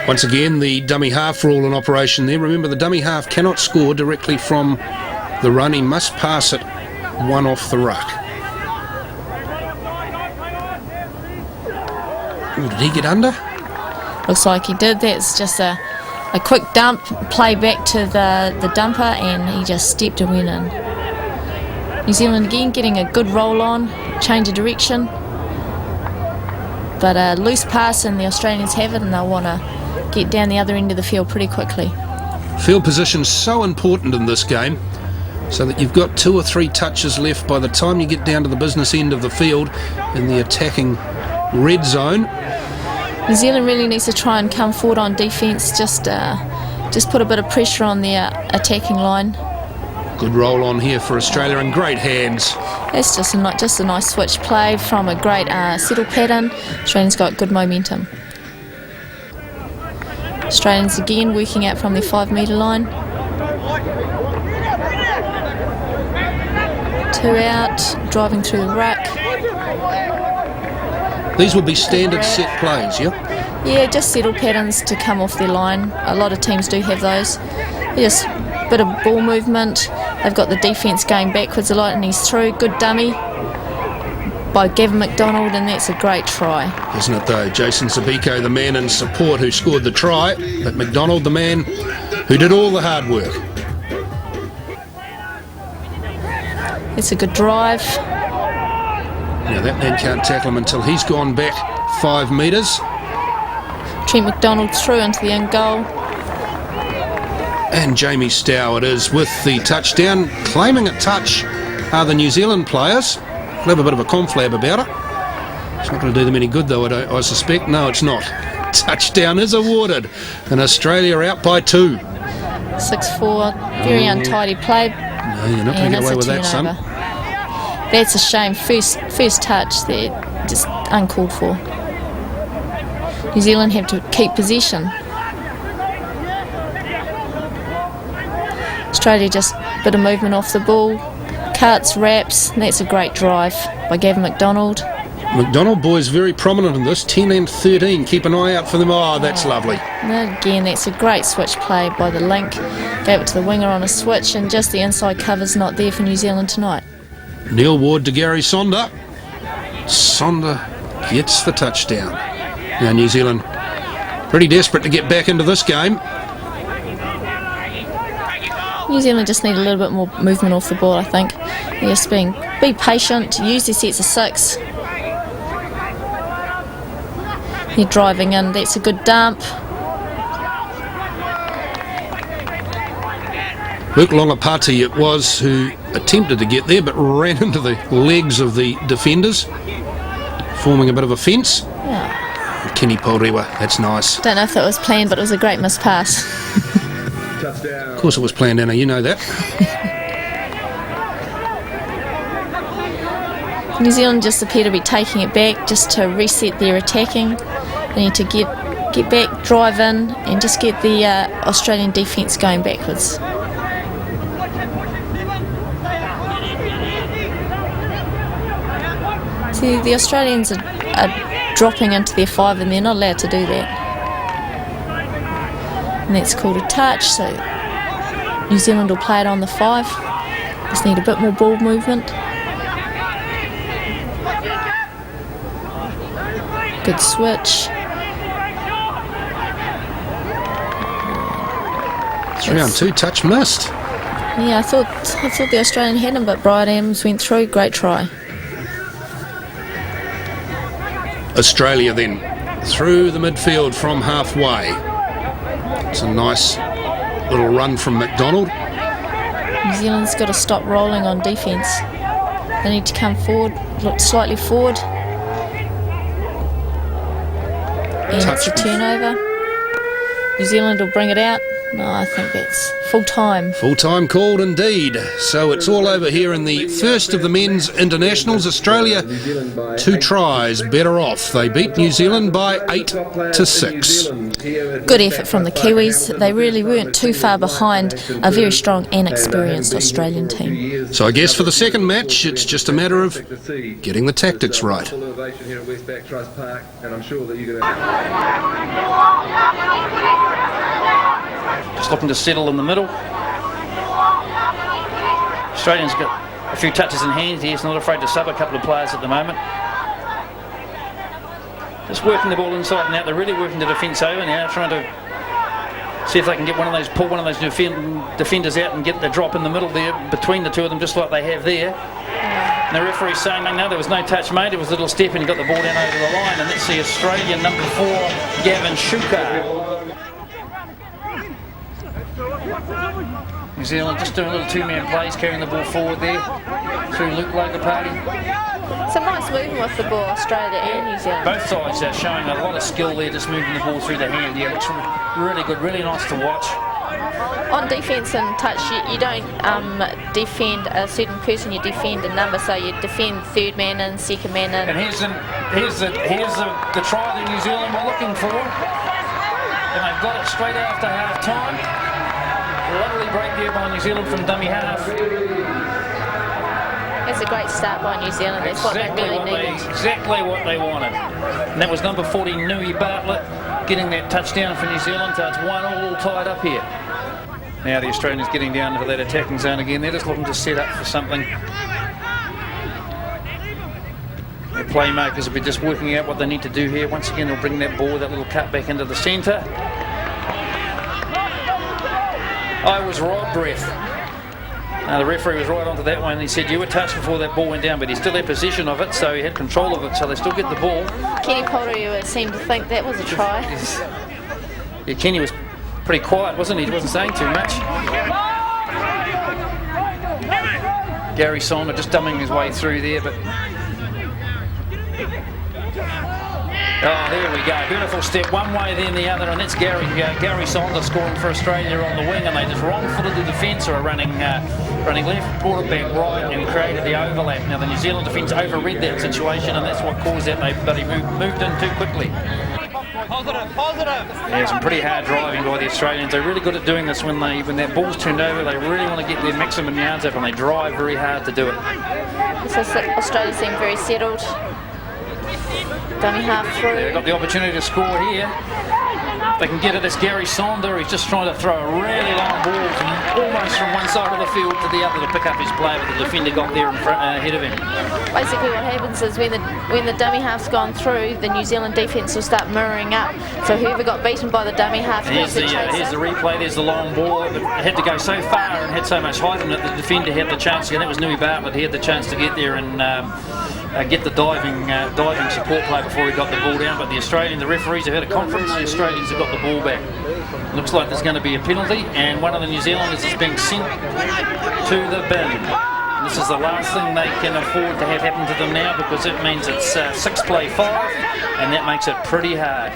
S3: Once again, the dummy half rule in operation there. Remember, the dummy half cannot score directly from the run. He must pass it one off the ruck. Ooh, did he get under?
S1: Looks like he did. That's just a quick dump, play back to the dumper, and he just stepped and went in. New Zealand again getting a good roll on, change of direction. But a loose pass, and the Australians have it, and they'll want to get down the other end of the field pretty quickly.
S3: Field position's so important in this game, so that you've got 2 or 3 touches left by the time you get down to the business end of the field in the attacking red zone.
S1: New Zealand really needs to try and come forward on defence, just put a bit of pressure on their attacking line.
S3: Good roll on here for Australia, and great hands.
S1: That's just a nice switch play from a great settle pattern. Australians got good momentum. Australians again working out from their 5 metre line. 2 out, driving through the ruck.
S3: These would be standard set plays, yeah?
S1: Yeah, just settle patterns to come off their line. A lot of teams do have those. Just a bit of ball movement. They've got the defence going backwards a lot, and he's through. Good dummy by Gavin McDonald, and that's a great try.
S3: Isn't it though? Jason Zabiko, the man in support who scored the try, but McDonald, the man who did all the hard work.
S1: It's a good drive.
S3: Now that man can't tackle him until he's gone back 5 metres.
S1: Trent McDonald through into the end goal.
S3: And Jamie Stow it is with the touchdown. Claiming a touch are the New Zealand players. We'll have a bit of a conflab about it. It's not going to do them any good though, I suspect. No, it's not. Touchdown is awarded, and Australia out by 2.
S1: 6-4, very untidy play.
S3: No, you're not going to get away with that, son.
S1: That's a shame. First touch there, just uncalled for. New Zealand have to keep possession. Australia just a bit of movement off the ball, cuts, wraps, and that's a great drive by Gavin McDonald.
S3: McDonald boys very prominent in this, 10 and 13. Keep an eye out for them. Oh, that's lovely.
S1: And again, that's a great switch play by the link. Gave it to the winger on a switch, and just the inside cover's not there for New Zealand tonight.
S3: Neil Ward to Gary Sonder. Sonder gets the touchdown. Now New Zealand pretty desperate to get back into this game.
S1: New Zealand just need a little bit more movement off the ball, I think. Just be patient, use their sets of 6. They're driving in, that's a good dump.
S3: Luke Longapati it was who attempted to get there but ran into the legs of the defenders, forming a bit of a fence.
S1: Yeah.
S3: Kenny Porewa, that's nice.
S1: Don't know if that was planned, but it was a great miss pass.
S3: Of course it was planned, Anna, you know that.
S1: New Zealand just appear to be taking it back just to reset their attacking. They need to get back, drive in, and just get the Australian defence going backwards. See, the Australians are dropping into their 5, and they're not allowed to do that. And that's called a touch, so New Zealand will play it on the 5. Just need a bit more ball movement. Good switch.
S3: 3-on-2 touch missed.
S1: Yeah, I thought the Australian had him, but Brian Adams went through. Great try.
S3: Australia then through the midfield from halfway. It's a nice little run from McDonald.
S1: New Zealand's got to stop rolling on defence. They need to come forward, look slightly forward. And it's a turnover. New Zealand will bring it out. No, I think that's full time.
S3: Full time called indeed. So it's all over here in the first of the men's internationals. Australia 2 tries better off. They beat New Zealand by 8-6.
S1: Good effort from the Kiwis. They really weren't too far behind a very strong and experienced Australian team.
S3: So I guess for the second match, it's just a matter of getting the tactics right.
S4: Here at Westpac Trust Park, and I'm sure that you're going to
S5: Just looking to settle in the middle. Australians got a few touches in hand here. He's not afraid to sub a couple of players at the moment. Just working the ball inside and out. They're really working the defence over now, trying to see if they can get pull one of those defenders out and get the drop in the middle there between the two of them, just like they have there. And the referee's saying, no, there was no touch made. It was a little step and he got the ball down over the line. And that's the Australian number 4, Gavin Shuka. New Zealand just doing little two-man plays, carrying the ball forward there through Luke Logapati.
S1: Some nice movement with the ball, Australia and New Zealand.
S5: Both sides are showing a lot of skill there, just moving the ball through the hand. Yeah, looks really good, really nice to watch.
S1: On defence and touch, you don't defend a certain person, you defend a number, so you defend third man in, second man in.
S5: And here's the try that New Zealand were looking for. And they've got it straight after half-time. Lovely break there by New Zealand from dummy half.
S1: It's a great start by New Zealand. That's what they really needed.
S5: Exactly what they wanted. And that was number 40, Nui Bartlett, getting that touchdown for New Zealand. So it's 1 all tied up here. Now the Australians getting down into that attacking zone again. They're just looking to set up for something. Their playmakers will be just working out what they need to do here. Once again, they'll bring that ball, that little cut back into the centre. I was right, Breath. Now the referee was right onto that one. He said you were touched before that ball went down, but he still had possession of it, so he had control of it, so they still get the ball.
S1: Kenny Potter seemed to think that was a try.
S5: Yeah, Kenny was pretty quiet, wasn't he? He wasn't saying too much. Gary Saunders just dumbing his way through there, but... Oh, there we go. Beautiful step, one way then the other, and that's Gary Saunders scoring for Australia on the wing, and they just wrong-footed the defence, or running left, brought it back right, and created the overlap. Now the New Zealand defence overread that situation, and that's what caused that. They moved in too quickly. Yeah, some pretty hard driving by the Australians. They're really good at doing this when that ball's turned over. They really want to get their maximum yards up, and they drive very hard to do it.
S1: So Australia seem very settled. Dummy half through.
S5: They've got the opportunity to score here. They can get it. It's Gary Saunders. He's just trying to throw a really long ball almost from one side of the field to the other to pick up his play, but the defender got there in front, ahead of him.
S1: Basically what happens is when the dummy half's gone through, the New Zealand defence will start mirroring up. So whoever got beaten by the dummy half
S5: here's the replay. There's the long ball. It had to go so far and had so much height in it that the defender had the chance, and that was Nui Bartlett. He had the chance to get there and get the diving support play before he got the ball down, but the referees have had a conference. The Australians have got the ball back. Looks like there's going to be a penalty, and one of the New Zealanders is being sent to the bin. And this is the last thing they can afford to have happen to them now, because it means it's 6 play 5, and that makes it pretty hard.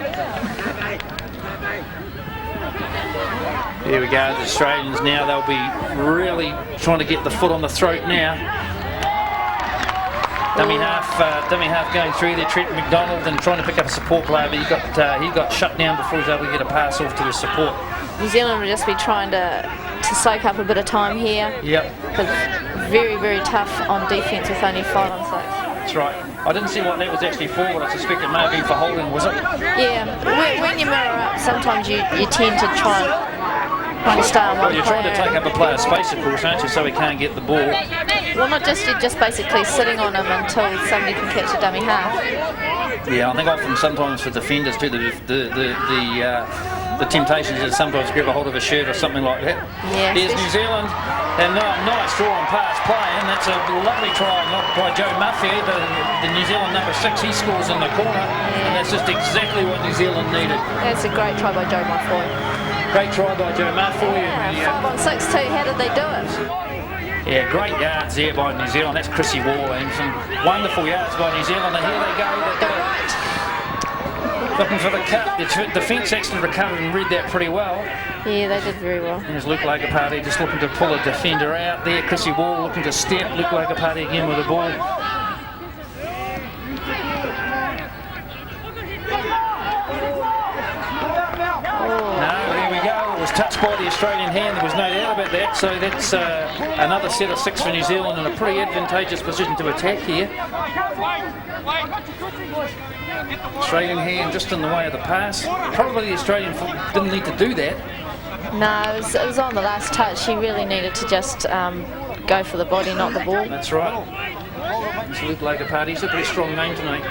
S5: There we go, the Australians now, they'll be really trying to get the foot on the throat now. Dummy half going through there, Trent McDonald, and trying to pick up a support player, but he got shut down before he was able to get a pass off to his support.
S1: New Zealand will just be trying to soak up a bit of time here.
S5: Yep.
S1: Because very, very tough on defence with only 5 on 6.
S5: That's right. I didn't see what that was actually for, but I suspect it may have been for holding, was it?
S1: Yeah. When you mirror up, sometimes you tend to try and stay on one
S5: Well, you're trying to take up a player's space, of course, aren't you, so he can't get the ball.
S1: Well, not just, you're just basically sitting on him until somebody can catch a dummy half.
S5: Yeah, I think often sometimes for defenders too, the temptation is to sometimes grab a hold of a shirt or something like that.
S1: Yeah,
S5: Here's New Zealand, and nice draw and pass play, and that's a lovely try by Joe Muffy, the New Zealand number 6. He scores in the corner, and that's just exactly what New Zealand needed.
S1: That's a great try by Joe Muffy.
S5: Great try by Joe Muffy.
S1: Yeah, 5 on 6 too. How did they do it?
S5: Yeah, great yards there by New Zealand. That's Chrissy Wall, and some wonderful yards by New Zealand, and here they go. Looking for the cut. The defence actually recovered and read that pretty well.
S1: Yeah, they did very well.
S5: There's Luke Logapati just looking to pull a defender out there. Chrissy Wall looking to step. Luke Logapati again with the ball. Touched by the Australian hand, there was no doubt about that, so that's another set of 6 for New Zealand in a pretty advantageous position to attack here. Australian hand just in the way of the pass. Probably the Australian didn't need to do that.
S1: No, it was on the last touch. She really needed to just go for the body, not the ball.
S5: That's right. It's Luke Lagerparty. He's a pretty strong name tonight,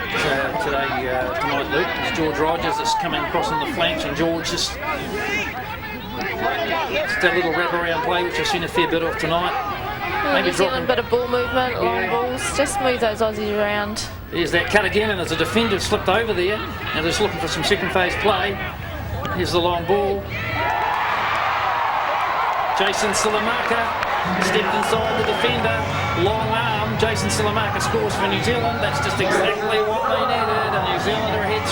S5: Luke. It's George Rogers that's coming across on the flanks, and George just that little wraparound play, which I've seen a fair bit of tonight. Maybe
S1: New Zealand, bit of ball movement, long balls, just move those Aussies around.
S5: Here's that cut again, and there's a defender slipped over there. Now they're just looking for some second phase play. Here's the long ball. Jason Silamaka stepped inside the defender. Long arm. Jason Silamaka scores for New Zealand. That's just exactly what they needed. And New Zealand are ahead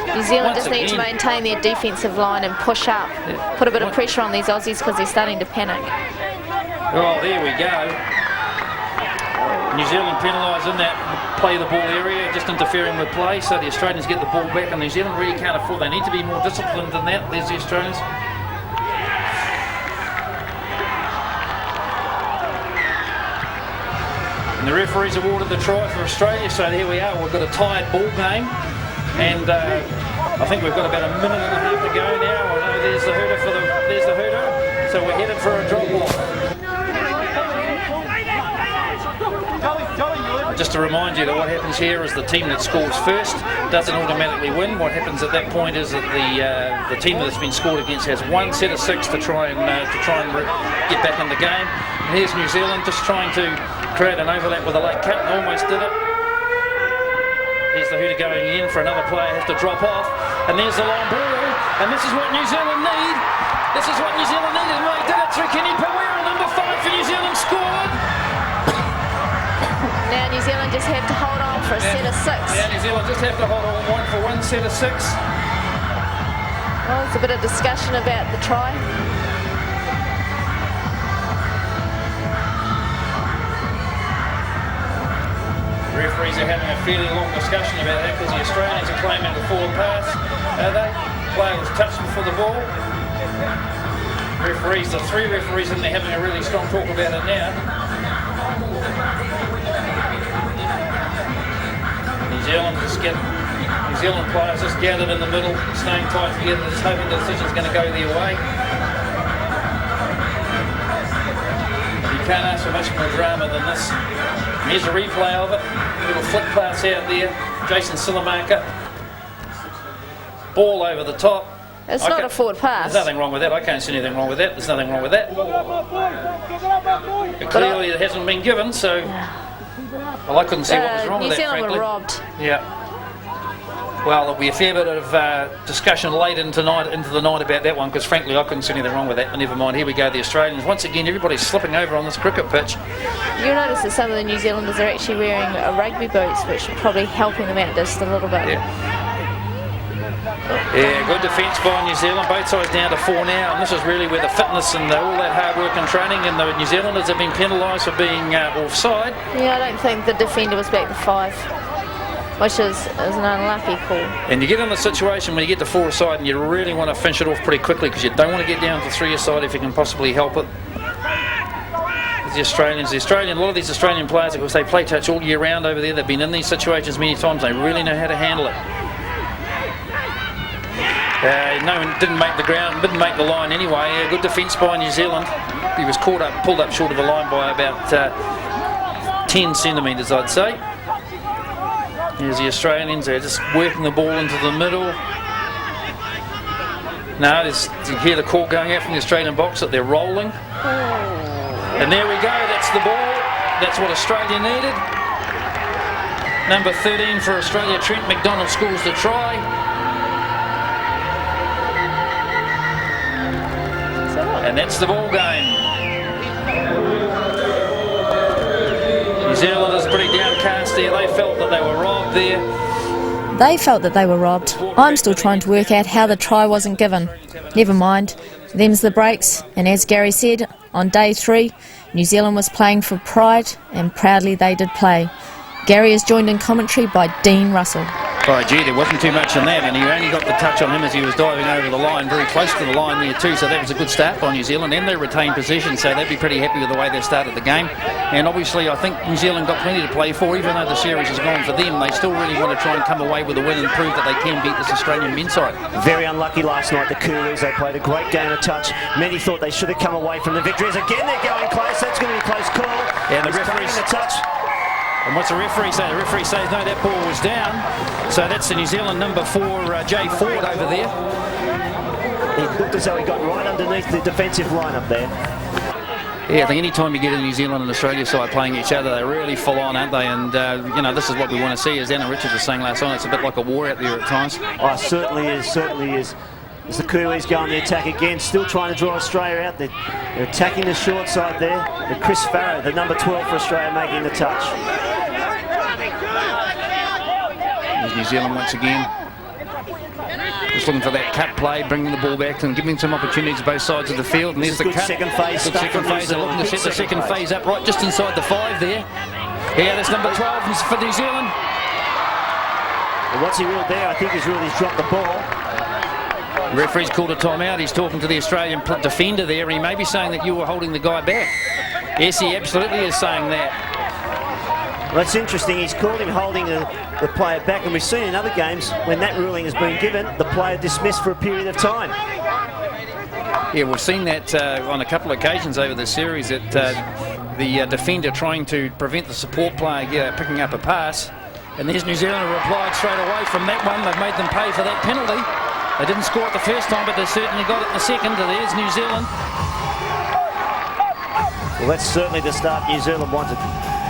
S5: 3-2.
S1: New Zealand just need to maintain their defensive line and push up. Put a bit of pressure on these Aussies because they're starting to panic.
S5: Oh, there we go. New Zealand penalised in that play the ball area, just interfering with play, so the Australians get the ball back, and New Zealand really can't afford. They need to be more disciplined than that. There's the Australians. And the referees awarded the try for Australia, so here we are. We've got a tied ball game, and I think we've got about a minute and a half to go now. I know there's the hooter there's the hooter, so we're headed for a drop off. Just to remind you that what happens here is the team that scores first doesn't automatically win. What happens at that point is that the team that's been scored against has one set of 6 to try and get back in the game. And here's New Zealand just trying to create an overlap with a late cut. Almost did it. Here's the hooter going in for another player, has to drop off. And there's the long ball. And this is what New Zealand need. This is what New Zealand needed. And they did it through Kenny Pawera, number 5 for New Zealand, scored.
S1: Now New Zealand just have to hold on for a set of 6.
S5: Yeah, New Zealand just have to hold on for one set of 6.
S1: Well, there's a bit of discussion about the try.
S5: The referees are having a fairly long discussion about that because the Australians are claiming a forward pass. Are they? Player was touched before the ball. Referees, the 3 referees in there having a really strong talk about it now. New Zealand players just gathered in the middle, staying tight together, just hoping the decision's going to go their way. You can't ask for much more drama than this. Here's a replay of it. Little flick pass out there. Jason Silamaka. Ball over the top.
S1: It's not a forward pass.
S5: There's nothing wrong with that. I can't see anything wrong with that. There's nothing wrong with that. But clearly it hasn't been given, so... Well, I couldn't see what was wrong with that, frankly.
S1: New Zealand were robbed.
S5: Yeah. Well, there'll be a fair bit of discussion late into the night about that one, because frankly I couldn't see anything wrong with that. But never mind, here we go, the Australians. Once again, everybody's slipping over on this cricket pitch.
S1: You'll notice that some of the New Zealanders are actually wearing rugby boots, which are probably helping them out just a little bit.
S5: Yeah, good defence by New Zealand. Both sides down to 4 now, and this is really where the fitness and all that hard work and training, and the New Zealanders have been penalised for being offside.
S1: Yeah, I don't think the defender was back to 5, which is an unlucky call.
S5: And you get in a situation when you get to 4 aside and you really want to finish it off pretty quickly because you don't want to get down to 3 aside if you can possibly help it. A lot of these Australian players, of course, they play touch all year round over there. They've been in these situations many times. They really know how to handle it. No one didn't make the line anyway. Good defence by New Zealand. He was pulled up short of the line by about 10 centimetres, I'd say. Here's the Australians. They're just working the ball into the middle. No, you hear the call going out from the Australian box that they're rolling. And there we go. That's the ball. That's what Australia needed. Number 13 for Australia, Trent McDonald, scores the try. And that's the ball game. New Zealanders pretty downcast there. They felt that they were robbed there.
S1: They felt that they were robbed. I'm still trying to work out how the try wasn't given. Never mind. Them's the breaks. And as Gary said, on day 3, New Zealand was playing for pride, and proudly they did play. Gary is joined in commentary by Dean Russell.
S5: Oh, gee, there wasn't too much on that, and he only got the touch on him as he was diving over the line, very close to the line there too, so that was a good start by New Zealand, and they retained possession, so they'd be pretty happy with the way they started the game. And obviously, I think New Zealand got plenty to play for, even though the series has gone for them. They still really want to try and come away with a win and prove that they can beat this Australian men's side.
S7: Very unlucky last night, the Coolies. They played a great game of touch. Many thought they should have come away from the victories. Again, they're going close. That's going to be a close call.
S5: Yeah, the referee's
S7: the touch.
S5: And what's the referee say? The referee says, no, that ball was down. So that's the New Zealand number 4, Jay Ford over there.
S7: It looked as though he got right underneath the defensive line up there.
S5: Yeah, I think any time you get a New Zealand and Australia side playing each other, they're really full on, aren't they? And, you know, this is what we want to see. As Anna Richards was saying last night, it's a bit like a war out there at times.
S7: Oh, certainly is. As the Coolies go on the attack again, still trying to draw Australia out. They're attacking the short side there. But Chris Farrow, the number 12 for Australia, making the touch.
S5: There's New Zealand once again. Just looking for that cut play, bringing the ball back and giving some opportunities both sides of the field. And there's the
S7: good
S5: cut.
S7: second phase.
S5: Good second phase. They're looking to set the second phase up right just inside the 5 there. Yeah, that's number 12 for New Zealand.
S7: And what's he ruled there? I think he's dropped the ball.
S5: The referee's called a timeout. He's talking to the Australian defender there, and he may be saying that you were holding the guy back. Yes, he absolutely is saying that.
S7: Well, that's interesting. He's called him holding the player back, and we've seen in other games when that ruling has been given, the player dismissed for a period of time.
S5: Yeah, we've seen that on a couple of occasions over the series, that the defender trying to prevent the support player picking up a pass. And there's New Zealand who replied straight away from that one. They've made them pay for that penalty. They didn't score it the first time, but they certainly got it the second. There's New Zealand.
S7: Well, that's certainly the start New Zealand wanted.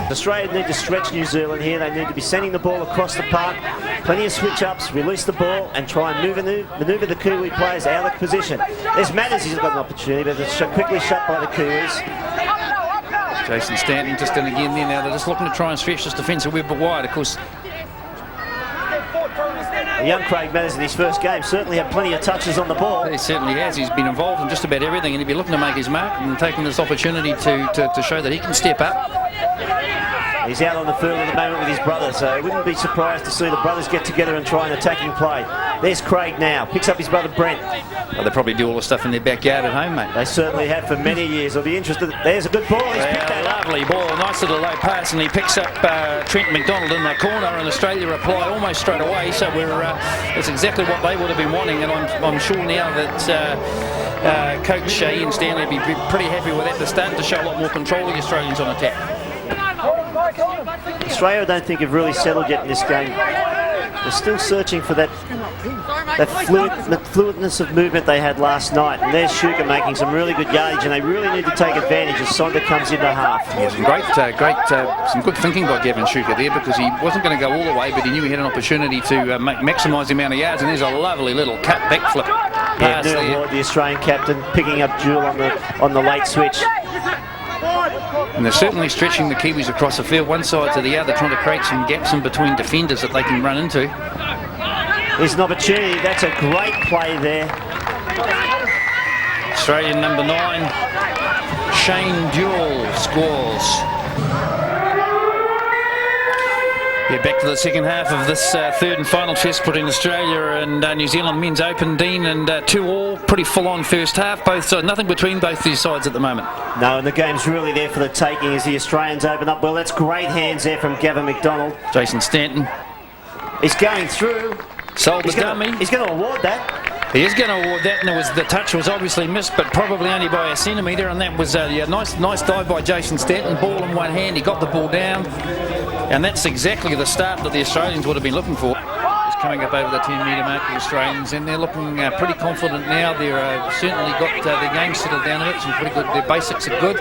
S7: Australia need to stretch New Zealand here. They need to be sending the ball across the park. Plenty of switch-ups, release the ball, and try and manoeuvre the Kiwi players out of position. There's Matters, he's got an opportunity, but it's quickly shut by the Kiwis.
S5: Jason Stanton just in again there now. They're just looking to try and stretch this defensive web wide. Of course,
S7: young Craig Matters in his first game certainly had plenty of touches on the ball.
S5: He certainly has. He's been involved in just about everything, and he'll be looking to make his mark and taking this opportunity to show that he can step up.
S7: He's out on the field at the moment with his brother, so I wouldn't be surprised to see the brothers get together and try an attacking play. There's Craig now, picks up his brother Brent.
S5: Well, they probably do all the stuff in their backyard at home, mate.
S7: They certainly have for many years. I'll be interested. There's a good ball. He's picked that up.
S5: Lovely ball, a nice little low pass, and he picks up Trent McDonald in the corner, and Australia reply almost straight away. So it's exactly what they would have been wanting, and I'm sure now that Coach Ian Stanley will be pretty happy with that. They're starting to show a lot more control of the Australians on attack.
S7: Australia, I don't think, have really settled yet in this game. They're still searching for that fluidness of movement they had last night. And there's Shuka making some really good yardage, and they really need to take advantage as Sonda comes into half.
S5: Yeah, some good thinking by Gavin Shuka there, because he wasn't going to go all the way, but he knew he had an opportunity to maximise the amount of yards. And there's a lovely little cut backflip pass
S7: Neil
S5: there.
S7: Ward, the Australian captain, picking up Jewel on the late switch.
S5: And they're certainly stretching the Kiwis across the field, one side to the other, trying to create some gaps in between defenders that they can run into.
S7: There's an opportunity. That's a great play there.
S5: Australian number 9, Shane Duell, scores. Yeah, back to the second half of this third and final test between Australia and New Zealand men's Open, Dean, and 2-2, pretty full-on first half. Both sides, nothing between both these sides at the moment.
S7: No, and the game's really there for the taking as the Australians open up. Well, that's great hands there from Gavin McDonald.
S5: Jason Stanton.
S7: He's going through.
S5: Sold the dummy.
S7: He's going to award that.
S5: He is going to award that, and the touch was obviously missed, but probably only by a centimetre, and that was a nice dive by Jason Stanton. Ball in one hand, he got the ball down, and that's exactly the start that the Australians would have been looking for. Just coming up over the 10-metre mark, the Australians, and they're looking pretty confident now. They're certainly got their game settled down a bit, some pretty good, their basics are good.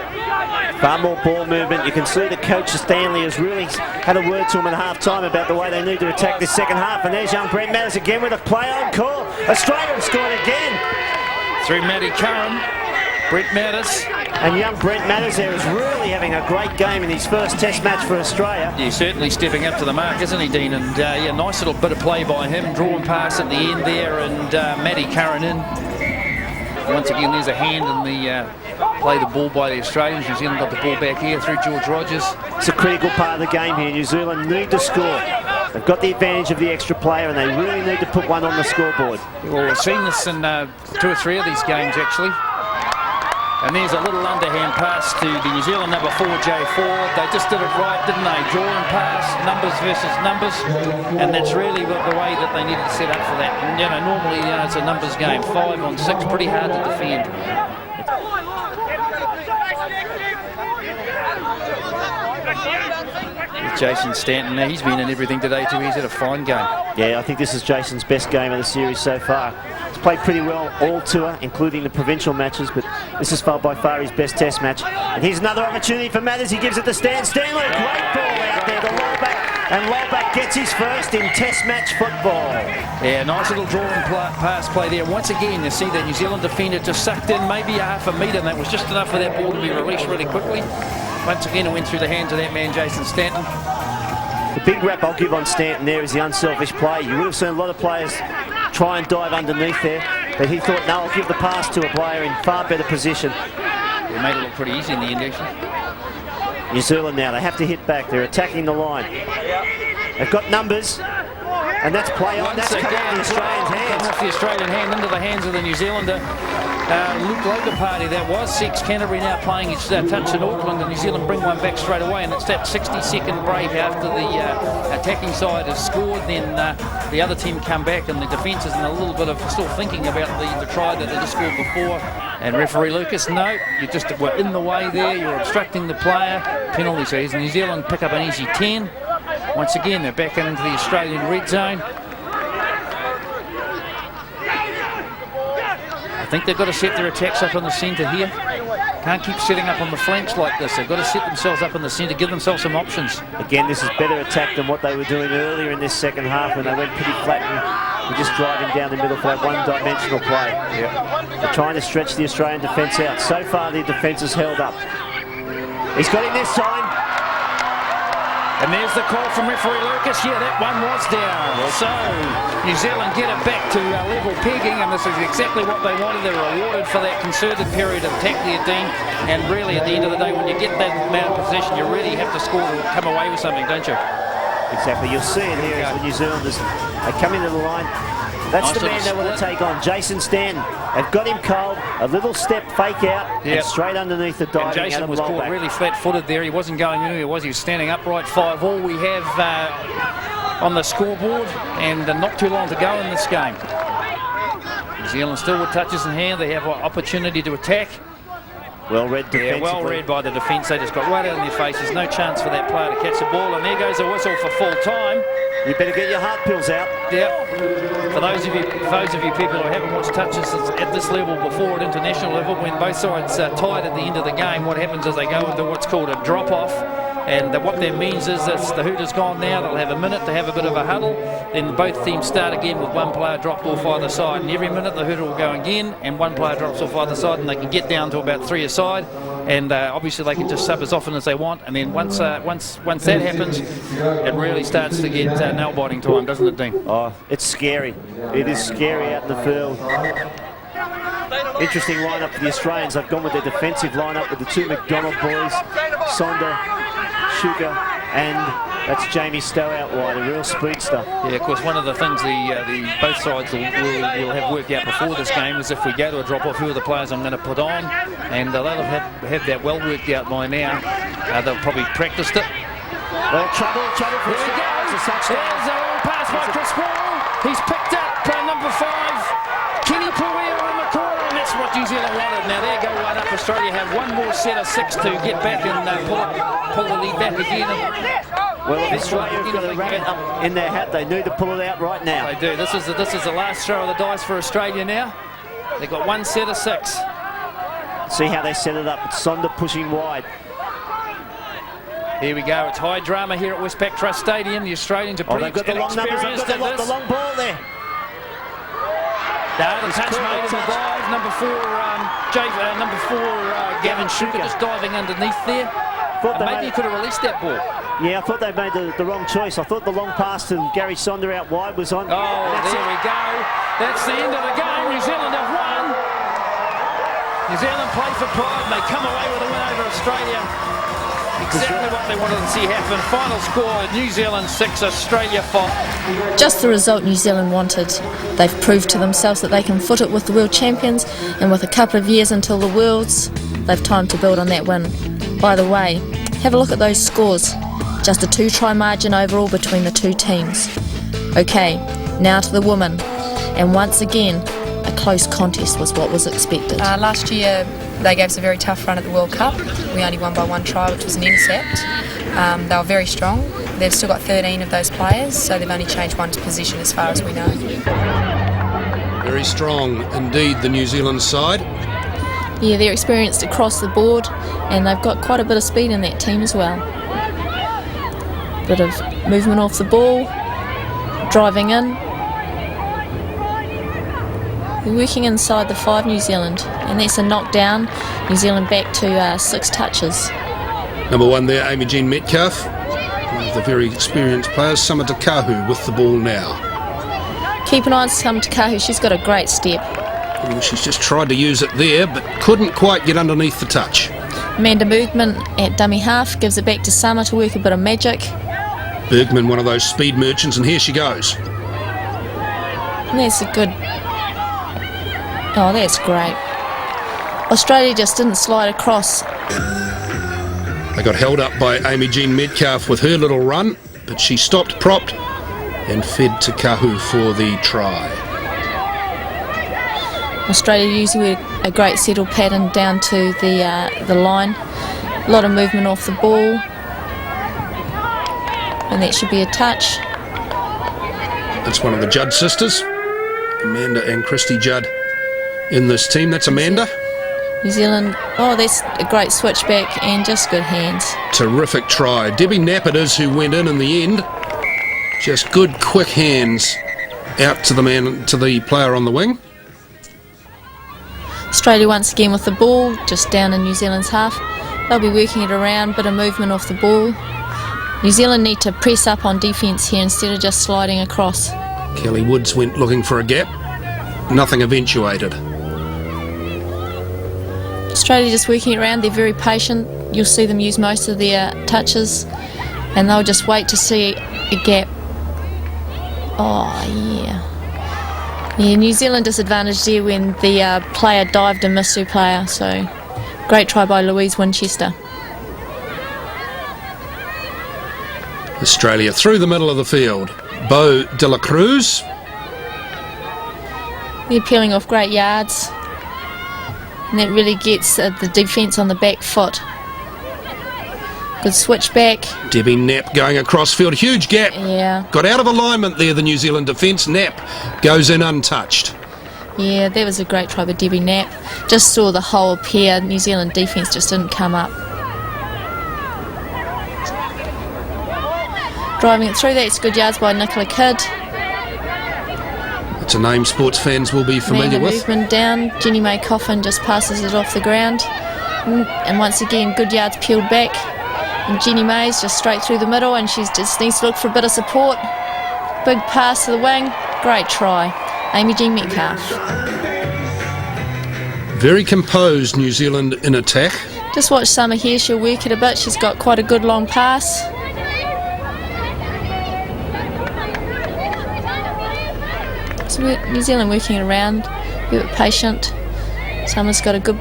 S7: Far more ball movement. You can see that Coach Stanley has really had a word to him at half-time about the way they need to attack this second half. And there's young Brent Matters again with a play on call. Australia have scored again.
S5: Through Matty Curran, Brent Matters.
S7: And young Brent Matters there is really having a great game in his first test match for Australia.
S5: He's certainly stepping up to the mark, isn't he, Dean? And yeah, nice little bit of play by him. Drawn pass at the end there, and Matty Curran in. Once again, there's a hand in the play the ball by the Australians. New Zealand got the ball back here through George Rogers.
S7: It's a critical part of the game here. New Zealand need to score. They've got the advantage of the extra player, and they really need to put one on the scoreboard.
S5: Well, we've seen this in 2 or 3 of these games, actually. And there's a little underhand pass to the New Zealand number 4, Jay Ford. They just did it right, didn't they? Drawing pass, numbers versus numbers. And that's really the way that they needed to set up for that. And, normally, it's a numbers game. 5 on 6, pretty hard to defend. With Jason Stanton, now he's been in everything today too. He's had a fine game. Yeah,
S7: I think this is Jason's best game of the series so far. He's played pretty well all tour, including the provincial matches, but this is by far his best test match. And here's another opportunity for Mathers. He gives it to Stan. Stanley, great ball out there. The rollback, and Lowback gets his first in test match football. Yeah, nice little drawing pass play there. Once again, you see the New Zealand defender just sucked in maybe a half a metre, and that was just enough for that ball to be released really quickly. Once again, it went through the hands of that man, Jason Stanton. The big rap I'll give on Stanton there is the unselfish play. You would have seen a lot of players try and dive underneath there, but he thought, no, I'll give the pass to a player in far better position.
S5: It made it look pretty easy in the end, actually.
S7: New Zealand now, they have to hit back. They're attacking the line. They've got numbers, and that's play on. That's coming off the Australian's hands.
S5: Coming off the Australian hand into the hands of the New Zealander. Luke Logan party that was. Six Canterbury now playing its touch in Auckland, and New Zealand bring one back straight away, and it's that 60-second break after the attacking side has scored. Then the other team come back, and the defence is in a little bit of still thinking about the try that they just scored before. And referee Lucas, no, you just were in the way there. You're obstructing the player. Penalty. So New Zealand pick up an easy 10. Once again, they're back into the Australian red zone. I think they've got to set their attacks up on the centre here. Can't keep setting up on the flanks like this. They've got to set themselves up in the centre, give themselves some options.
S7: Again, this is better attack than what they were doing earlier in this second half when they went pretty flat and were just driving down the middle for that one-dimensional play. Yep. They're trying to stretch the Australian defence out. So far, their defence has held up. He's got him this time.
S5: And there's the call from referee Lucas. Yeah, that one was down. So New Zealand get it back to level pegging, and this is exactly what they wanted. They were rewarded for that concerted period of attack there, Dean. And really, at the end of the day, when you get that amount of possession, you really have to score to come away with something, don't you?
S7: Exactly. You'll see it here as the New Zealanders, they come into the line. That's nice the man they want to take on, Jason Stanton. They've got him cold, a little step fake out, and straight underneath the diving.
S5: And Jason was caught really flat-footed there. He wasn't going anywhere, was he? He was standing upright. 5-all we have on the scoreboard, and not too long to go in this game. New Zealand still with touches in hand. They have an opportunity to attack.
S7: Well read defensively.
S5: Yeah, well read by the defence. They just got right out in their faces. No chance for that player to catch the ball. And there goes the whistle for full time.
S7: You better get your heart pills out.
S5: Yep. For those of you people who haven't watched touches at this level before, at international level, when both sides are tied at the end of the game, what happens is they go into what's called a drop-off. And what that means is that the hooter's gone now. They'll have a minute to have a bit of a huddle. Then both teams start again with one player dropped off either side. And every minute the hooter will go again, and one player drops off either side, and they can get down to about 3 aside. And obviously they can just sub as often as they want. And then once that happens, it really starts to get nail-biting time, doesn't it, Dean?
S7: Oh, it's scary. It is scary out in the field. Interesting lineup for the Australians. They've gone with their defensive lineup with the two McDonald boys, Sonda, Sugar, and that's Jamie Stowe out wide, a real speedster.
S5: Yeah, of course, one of the things both sides will have worked out before this game is if we go to a drop-off, who are the players I'm going to put on, and they'll have that well worked out by now. They'll probably practiced it.
S7: Well, trouble for
S5: Australia. There's a long pass by Chris Wall. He's picked up number 5, Kenny Pueo in the corner, and that's what New Zealand wanted. Now there go one up. Australia have one more set of 6 to get back and pull the lead back again.
S7: Well, if Australia's got a rabbit up in their hat, they need to pull it out right now.
S5: They do. This is the last throw of the dice for Australia now. They've got one set of 6.
S7: See how they set it up. It's Sonda pushing wide.
S5: Here we go. It's high drama here at Westpac Trust Stadium. The Australians are pretty experienced at this.
S7: They've got the long ball there.
S5: The touch made in the dive. Number 4, Gavin Shuker just diving underneath there. Maybe he could have released that ball.
S7: Yeah, I thought they made the wrong choice. I thought the long pass to Gary Sonda out wide was on.
S5: Oh, there we go. That's the end of the game. New Zealand have won. New Zealand play for pride, and they come away with a win over Australia. Exactly what they wanted to see happen. Final score, New Zealand 6, Australia 5.
S1: Just the result New Zealand wanted. They've proved to themselves that they can foot it with the world champions, and with a couple of years until the Worlds, they've time to build on that win. By the way, have a look at those scores. Just a 2-try margin overall between the two teams. Okay, now to the women. And once again, a close contest was what was expected.
S8: Last year they gave us a very tough run at the World Cup. We only won by 1 try, which was an intercept. They were very strong. They've still got 13 of those players, so they've only changed one position as far as we know.
S3: Very strong indeed, the New Zealand side.
S1: Yeah, they're experienced across the board, and they've got quite a bit of speed in that team as well. Bit of movement off the ball, driving in. They're working inside the 5, New Zealand, and that's a knockdown. New Zealand back to 6 touches.
S3: Number 1 there, Amy Jean Metcalf. One of the very experienced players, Summer Takahu with the ball now.
S1: Keep an eye on Summer Takahu, she's got a great step.
S3: And she's just tried to use it there, but couldn't quite get underneath the touch.
S1: Amanda Bergman at dummy half gives it back to Summer to work a bit of magic.
S3: Bergman, one of those speed merchants, and here she goes.
S1: And that's a good... Oh, that's great. Australia just didn't slide across.
S3: They got held up by Amy Jean Metcalf with her little run, but she stopped propped and fed Takahu for the try.
S1: Australia usually a great settle pattern down to the line. A lot of movement off the ball. And that should be a touch.
S3: That's one of the Judd sisters, Amanda and Christy Judd, in this team. That's Amanda.
S1: New Zealand, oh, that's a great switchback and just good hands.
S3: Terrific try. Debbie Knapp it is who went in the end. Just good, quick hands out to the player on the wing.
S1: Australia once again with the ball, just down in New Zealand's half. They'll be working it around, bit of movement off the ball. New Zealand need to press up on defence here instead of just sliding across.
S3: Kelly Woods went looking for a gap. Nothing eventuated.
S1: Australia just working it around, they're very patient. You'll see them use most of their touches, and they'll just wait to see a gap. Oh, yeah. Yeah, New Zealand disadvantaged there when the player dived and missed her player, so great try by Louise Winchester.
S3: Australia through the middle of the field. Beau de la Cruz.
S1: They're peeling off great yards, and that really gets the defence on the back foot. Good switchback.
S3: Debbie Knapp going across field. Huge gap.
S1: Yeah.
S3: Got out of alignment there, the New Zealand defence. Knapp goes in untouched.
S1: Yeah, that was a great try by Debbie Knapp. Just saw the whole pair. New Zealand defence just didn't come up. Driving it through, that's good yards by Nicola Kidd.
S3: It's a name sports fans will be familiar with.
S1: Movement down. Jenny May Coffin just passes it off the ground. And once again, good yards peeled back. And Jenny May's just straight through the middle, and she just needs to look for a bit of support. Big pass to the wing. Great try. Amy Jean Metcalf.
S3: Very composed New Zealand in attack.
S1: Just watch Summer here, she'll work it a bit. She's got quite a good long pass. So New Zealand working it around, a bit patient. Summer's got a good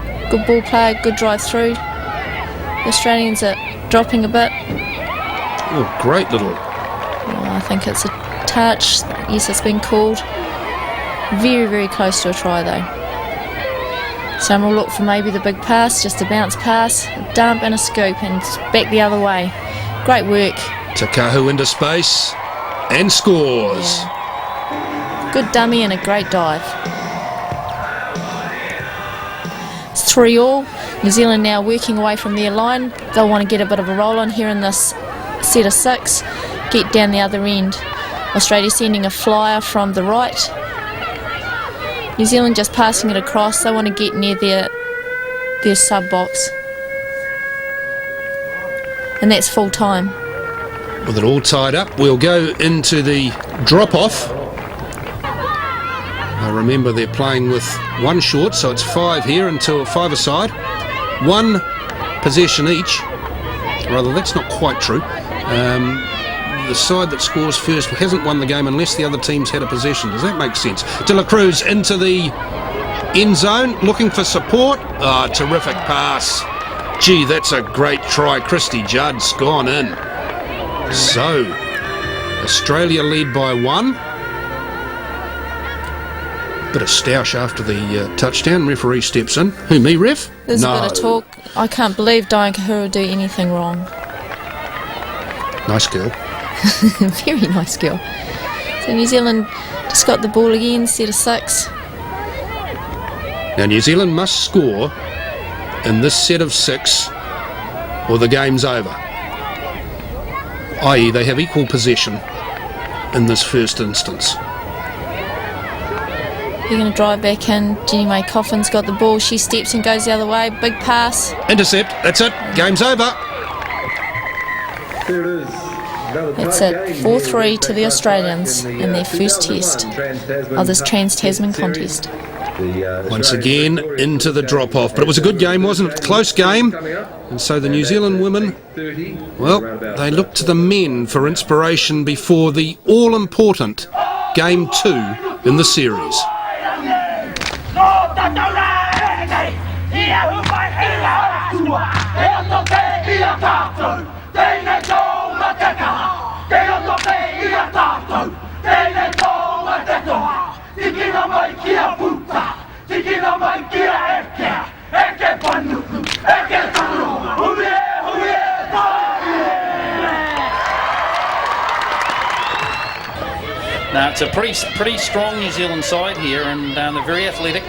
S1: ball player, good drive through. The Australians are dropping a bit.
S3: Oh, great little.
S1: Oh, I think it's a touch. Yes, it's been called. Very, very close to a try though. Summer will look for maybe the big pass, just a bounce pass, a dump and a scoop, and back the other way. Great work.
S3: Takahu into space and scores.
S1: Yeah. Good dummy and a great dive. It's 3-all. New Zealand now working away from their line. They'll want to get a bit of a roll on here in this set of 6. Get down the other end. Australia sending a flyer from the right. New Zealand just passing it across. They want to get near their sub box. And that's full time.
S3: With it all tied up, we'll go into the drop-off. Now remember, they're playing with 1 short, so it's 5 here until 5 aside. 1 possession each Rather, that's not quite true. The side that scores first hasn't won the game unless the other team's had a possession. Does that make sense? De La Cruz into the end zone, looking for support. Terrific pass. Gee, that's a great try. Christy Judd's gone in. So, Australia lead by 1. Bit of stoush after the touchdown. Referee steps in. Who, me, ref?
S1: There's
S3: No.
S1: a bit of talk. I can't believe Diane Kahura do anything wrong.
S3: Nice girl.
S1: Very nice girl. So New Zealand just got the ball again, set of 6.
S3: Now New Zealand must score in this set of 6 or the game's over. I.e. they have equal possession in this first instance.
S1: You're going to drive back in. Jenny May Coffin's got the ball. She steps and goes the other way. Big pass.
S3: Intercept. That's it. Game's over.
S4: There it is.
S1: That's it. 4-3 to the Australians in their first test of this Trans-Tasman contest.
S3: Once again into the drop-off. But it was a good game, wasn't it? Close game. And so the New Zealand women, well, they look to the men for inspiration before the all-important Game 2 in the series.
S5: Now it's a pretty strong New Zealand side here, and they're very athletic.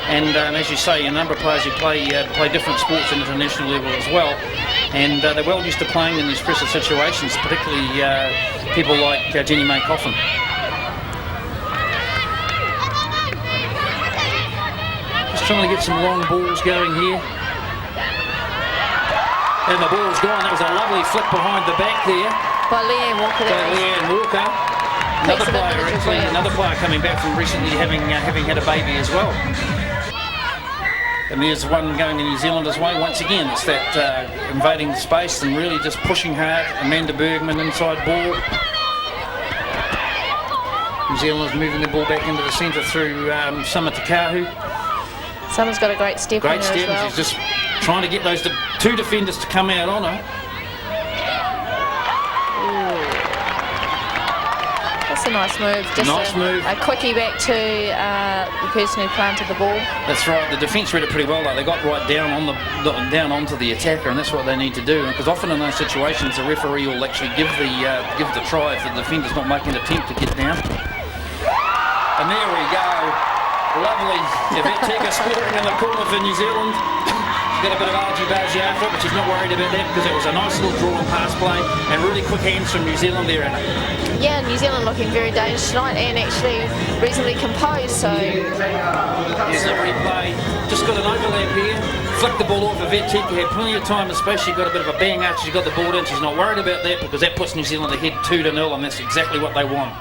S5: And as you say, a number of players who play different sports at international level as well. And they're well used to playing in these pressure situations, particularly people like Jenny May Coffin. Just trying to get some long balls going here. And the ball's gone. That was a lovely flick behind the back there.
S1: By Leanne Walker.
S5: Another player coming back from recently having had a baby as well. And there's one going in New Zealand's way once again. It's that invading the space and really just pushing hard. Amanda Bergman inside ball. New Zealand's moving the ball back into the centre through Summer Takahu.
S1: Summer's got a great step in there as well.
S5: She's just trying to get those two defenders to come out on her.
S1: That's a nice move. Just a quickie back to the person who planted the ball.
S5: That's right. The defence read it pretty well. They got right down onto the attacker, and that's what they need to do. Because often in those situations, the referee will actually give the try if the defender's not making an attempt to get down. And there we go. Lovely. Yvette Tika scoring in the corner for New Zealand. She's got a bit of argy-bargy after it, but she's not worried about that because it was a nice little draw and pass play and really quick hands from New Zealand there, Anna.
S1: Yeah, New Zealand looking very dangerous tonight and actually reasonably composed, so...
S5: Here's the replay. Just got an overlap here. Flicked the ball off Yvette Tika, had plenty of time and space. She got a bit of a bang out. She's got the ball in. She's not worried about that because that puts New Zealand ahead 2-0, and that's exactly what they want.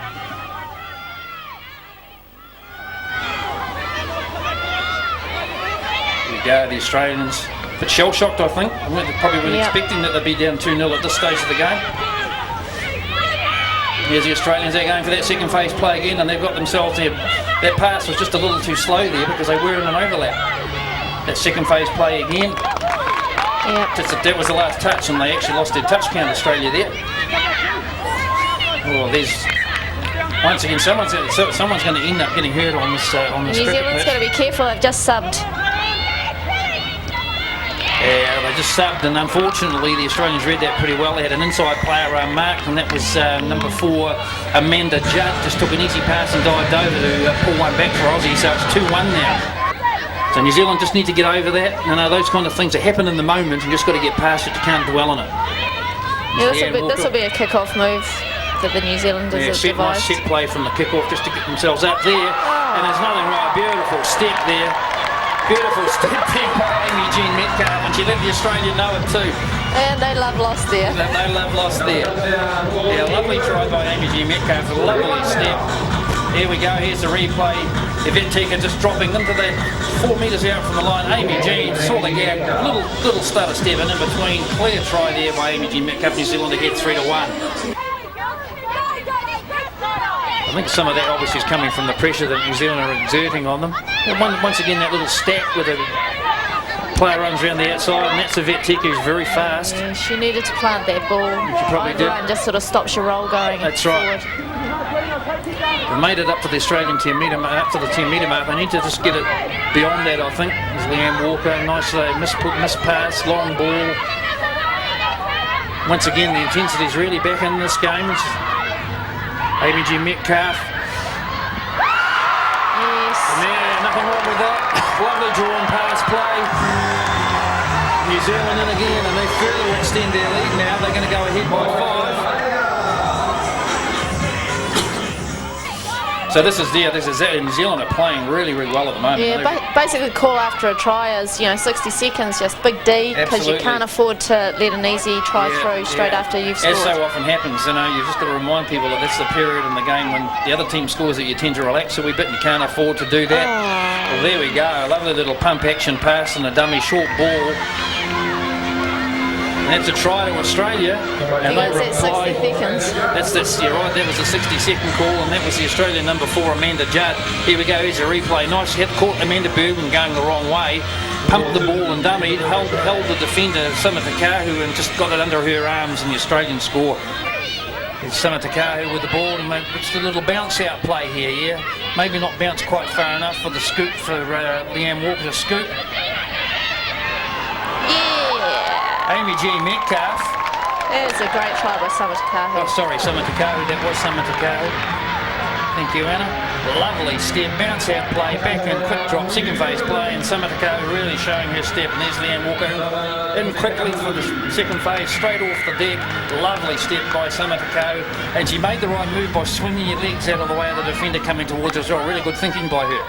S5: Go, the Australians, but shell-shocked, I think. Probably weren't expecting that they'd be down 2-0 at this stage of the game. Here's the Australians, they're going for that second phase play again, and they've got themselves there. That pass was just a little too slow there because they were in an overlap. That second phase play again. That was the last touch, and they actually lost their touch count, Australia there. Oh, there's... Once again, someone's going to end up getting hurt on this
S1: New Zealand's got to be careful, they've just subbed.
S5: Yeah, they just subbed, and unfortunately the Australians read that pretty well. They had an inside player marked, and that was number 4, Amanda Judd. Just took an easy pass and dived over to pull one back for Aussie, so it's 2-1 now. So New Zealand just need to get over that. Those kind of things that happen in the moment, you just got to get past it, you can't dwell on it.
S1: Yeah, this will be a kick-off move that the New Zealanders have devised.
S5: Nice set play from the kick-off just to get themselves up there, and there's nothing right. Beautiful step there. Beautiful step there by Amy Jean Metcalf, and she let the Australian know it too.
S1: And they love lost there.
S5: Yeah, lovely try by Amy Jean Metcalf, a lovely step. Here we go, here's the replay. Eventika just dropping into the 4 metres out from the line. Amy G saw the gap, little stutter step in between. Clear try there by Amy G Metcalf, New Zealand to get 3-1. I think some of that obviously is coming from the pressure that New Zealand are exerting on them. Once again, that little stack with a player runs around the outside, and that's Eventika who's very fast.
S1: Yeah, she needed to plant that ball.
S5: She probably did.
S1: And just sort of stops your roll going.
S5: That's
S1: forward.
S5: Right. They made it up to the Australian 10 metre mark. They need to just get it beyond that, I think. There's Leanne Walker, nice miss pass, long ball. Once again, the intensity is really back in this game. Amy G Metcalf.
S1: Yes.
S5: Yeah, nothing wrong with that. Lovely drawn pass play. New Zealand in again, and they further extend their lead now. They're going to go ahead by 5. So this is New Zealand are playing really well at the moment.
S1: Yeah, basically the call after a try is 60 seconds, just big D, because you can't afford to let an easy try through straight after you've scored.
S5: As so often happens, you've just got to remind people that that's the period in the game when the other team scores that you tend to relax a wee bit, and you can't afford to do that. Well, there we go, a lovely little pump action pass and a dummy short ball. And that's a try to Australia. And they replied.
S1: 60 seconds.
S5: You're right, that was a 60-second call, and that was the Australian number 4, Amanda Judd. Here we go, here's a replay. Nice hit, caught Amanda Bergman going the wrong way. Pumped the ball and dummied, held the defender, Samatakahu, and just got it under her arms, and the Australian score. It's Samatakahu with the ball, and it's a little bounce-out play here, yeah. Maybe not bounce quite far enough for the scoop for Leanne Walker to scoop. Amy G Metcalf.
S1: That was a great try by Samatakahu.
S5: Oh, sorry, Samatakahu. That was Samatakahu. Thank you, Anna. Lovely step, bounce out play, back and quick drop, second phase play, and Samatakahu really showing her step. And there's Leanne Walker in quickly for the second phase, straight off the deck. Lovely step by Samatakahu, and she made the right move by swinging your legs out of the way of the defender coming towards her as well. Really good thinking by her.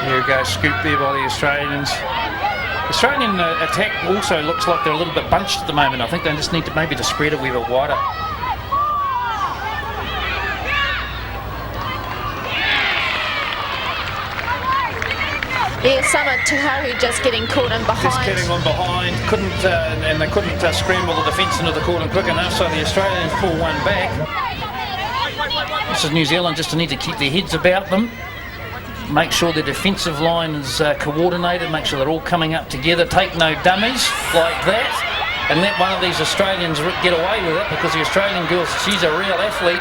S5: Here we go, scoop there by the Australians. Australian attack also looks like they're a little bit bunched at the moment. I think they just need to maybe to spread it a wee bit wider.
S1: Yeah, Samatakahu just getting caught in behind.
S5: Just getting on behind, and they couldn't scramble the defence into the corner quick enough, so the Australians pull one back. This is New Zealand just to need to keep their heads about them. Make sure the defensive line is coordinated, make sure they're all coming up together, take no dummies like that, and let one of these Australians get away with it, because the Australian girl, she's a real athlete,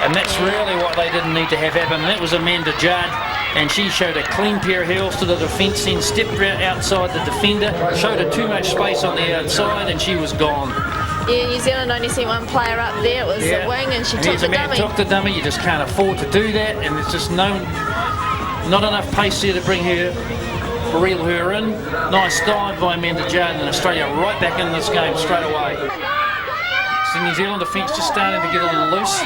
S5: and that's really what they didn't need to have happen. That was Amanda Judd, and she showed a clean pair of heels to the defence, then stepped outside the defender, showed her too much space on the outside, and she was gone.
S1: Yeah, New Zealand only see one player up there. It was the wing, and she took the dummy.
S5: Took the dummy. You just can't afford to do that, and there's just not enough pace there to reel her in. Nice dive by Amanda Judd, and Australia right back in this game straight away. So New Zealand defence just starting to get a little loose.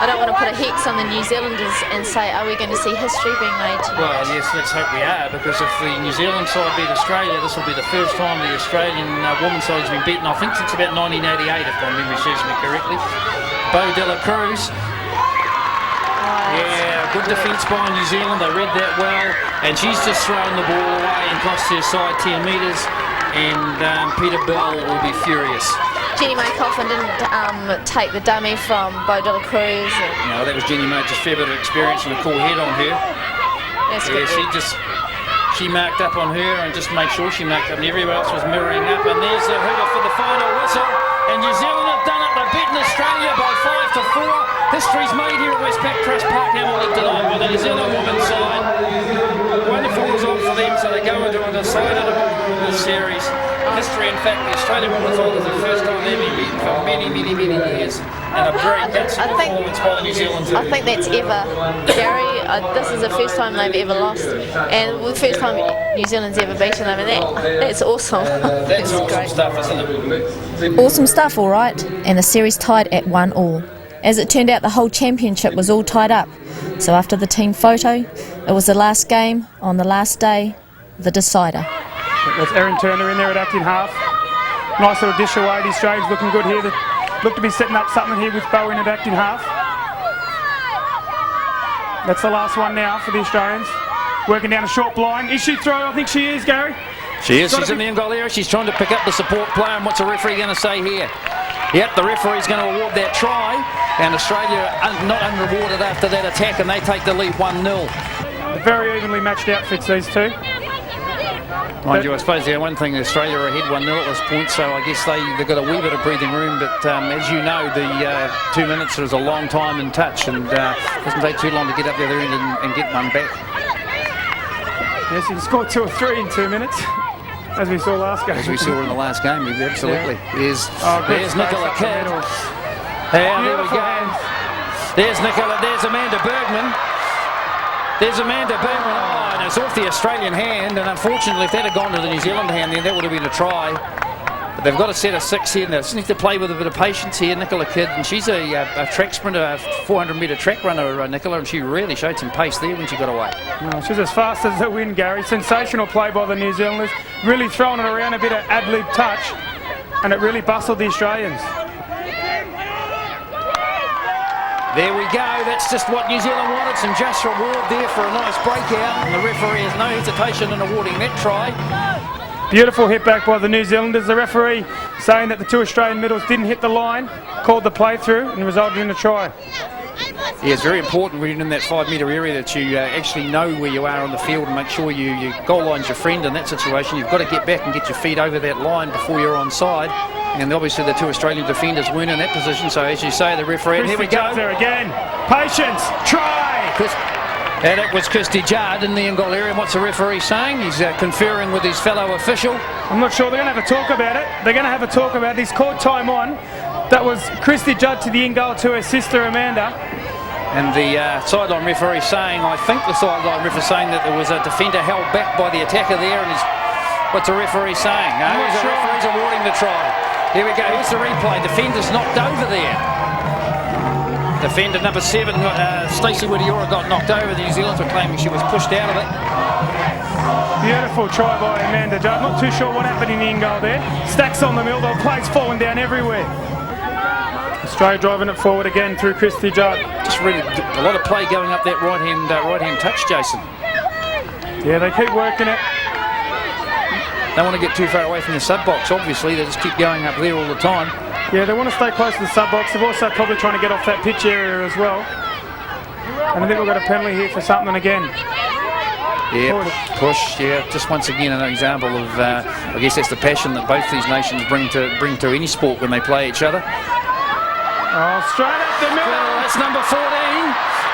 S1: I don't want to put a hex on the New Zealanders and say, are we going to see history being made tonight?
S5: Well, yes, let's hope we are, because if the New Zealand side beat Australia, this will be the first time the Australian women's side has been beaten, I think, since about 1988, if my memory serves me correctly. Bo de la Cruz. Yeah, good defence by New Zealand, they read that well, and she's just thrown the ball away and cost her side 10 metres, and Peter Bell will be furious.
S1: Jenny May Coffin didn't take the dummy from Bo de la Cruz.
S5: No, that was Jenny May, just a fair bit of experience and a cool head on her.
S1: That's
S5: yeah, she marked up on her and just made sure she marked up, and everyone else was mirroring up, and there's the hooter for the final whistle, and New Zealand have done it. They've beaten Australia by 5-4. History's made here at Westpac Trust Park, Hamilton tonight by the New Zealand women's side. Wonderful result for them, so they go into a decided series. History, in fact, the Australian women's side is the first time they've been beaten for many years, and a very handsome performance by the New Zealand team.
S1: I think that's ever, Gary. This is the first time they've ever lost, and the first time New Zealand's ever beaten them, and that's awesome.
S5: That's awesome great stuff, isn't it?
S1: Awesome stuff, all right, and the series tied at 1-1. As it turned out, the whole championship was all tied up, so after the team photo, it was the last game on the last day, the decider.
S9: That's Erin Turner in there at acting half. Nice little dish away. The Australians looking good here. They look to be setting up something here with Bowen and acting half. That's the last one now for the Australians. Working down a short blind. Is she throw? I think she is, Gary.
S5: She is. She's in the end goal area. She's trying to pick up the support player. And what's the referee going to say here? Yep, the referee's going to award that try. And Australia not unrewarded after that attack, and they take the lead 1-0.
S9: Very evenly matched outfits, these two.
S5: Mind you, I suppose the one thing, Australia are ahead 1-0 at this point, so I guess they've got a wee bit of breathing room, but as you know, the 2 minutes is a long time in touch, and it doesn't take too long to get up the other end and get one back.
S9: Yes, you can score 2 or 3 in 2 minutes, as we saw last game.
S5: As we saw in the last game, absolutely.
S9: Yeah.
S5: There's Nicola Kidd. There we go. There's Nicola, there's Amanda Bergman. There's Amanda Bergman, and it's off the Australian hand, and unfortunately if that had gone to the New Zealand hand then that would have been a try. But they've got a set of 6 here, and they just need to play with a bit of patience here, Nicola Kidd, and she's a track sprinter, a 400-metre track runner, Nicola, and she really showed some pace there when she got away.
S9: No, she's as fast as the wind, Gary. Sensational play by the New Zealanders, really throwing it around, a bit of ad-lib touch, and it really bustled the Australians.
S5: There we go, that's just what New Zealand wanted, some just reward there for a nice breakout, and the referee has no hesitation in awarding that try.
S9: Beautiful hit back by the New Zealanders. The referee saying that the 2 Australian middles didn't hit the line, called the play through and resulted in a try.
S5: Yeah, it's very important when you're in that 5-metre area that you actually know where you are on the field and make sure your goal line's your friend in that situation. You've got to get back and get your feet over that line before you're onside. And obviously the 2 Australian defenders weren't in that position, so as you say, the referee...
S9: Here we go. There again. Patience. Try.
S5: And it was Christy Judd in the end goal area. What's the referee saying? He's conferring with his fellow official.
S9: I'm not sure. They're going to have a talk about it. They're going to have a talk about it. He's called time on. That was Christy Judd to the end goal to her sister Amanda.
S5: And the sideline referee saying, I think the sideline referee saying that there was a defender held back by the attacker there, and what's the referee saying? No, the referee's awarding the try. Here we go, here's the replay. Defender's knocked over there. Defender number 7, Stacey Widiora, got knocked over. The New Zealanders were claiming she was pushed out of it.
S9: Beautiful try by Amanda Judd. Not too sure what happened in the end goal there. Stacks on the mill, though, plays falling down everywhere. Australia driving it forward again through Christy Judd.
S5: Just really a lot of play going up that right hand touch, Jason.
S9: Yeah, they keep working it.
S5: Don't want to get too far away from the sub-box, obviously. They just keep going up there all the time.
S9: Yeah, they want to stay close to the sub-box. They're also probably trying to get off that pitch area as well. And I think we've got a penalty here for something again.
S5: Yeah, push, yeah. Just once again an example of, I guess that's the passion that both these nations bring to any sport when they play each other.
S9: Oh, straight up the middle.
S5: Well, that's number 14.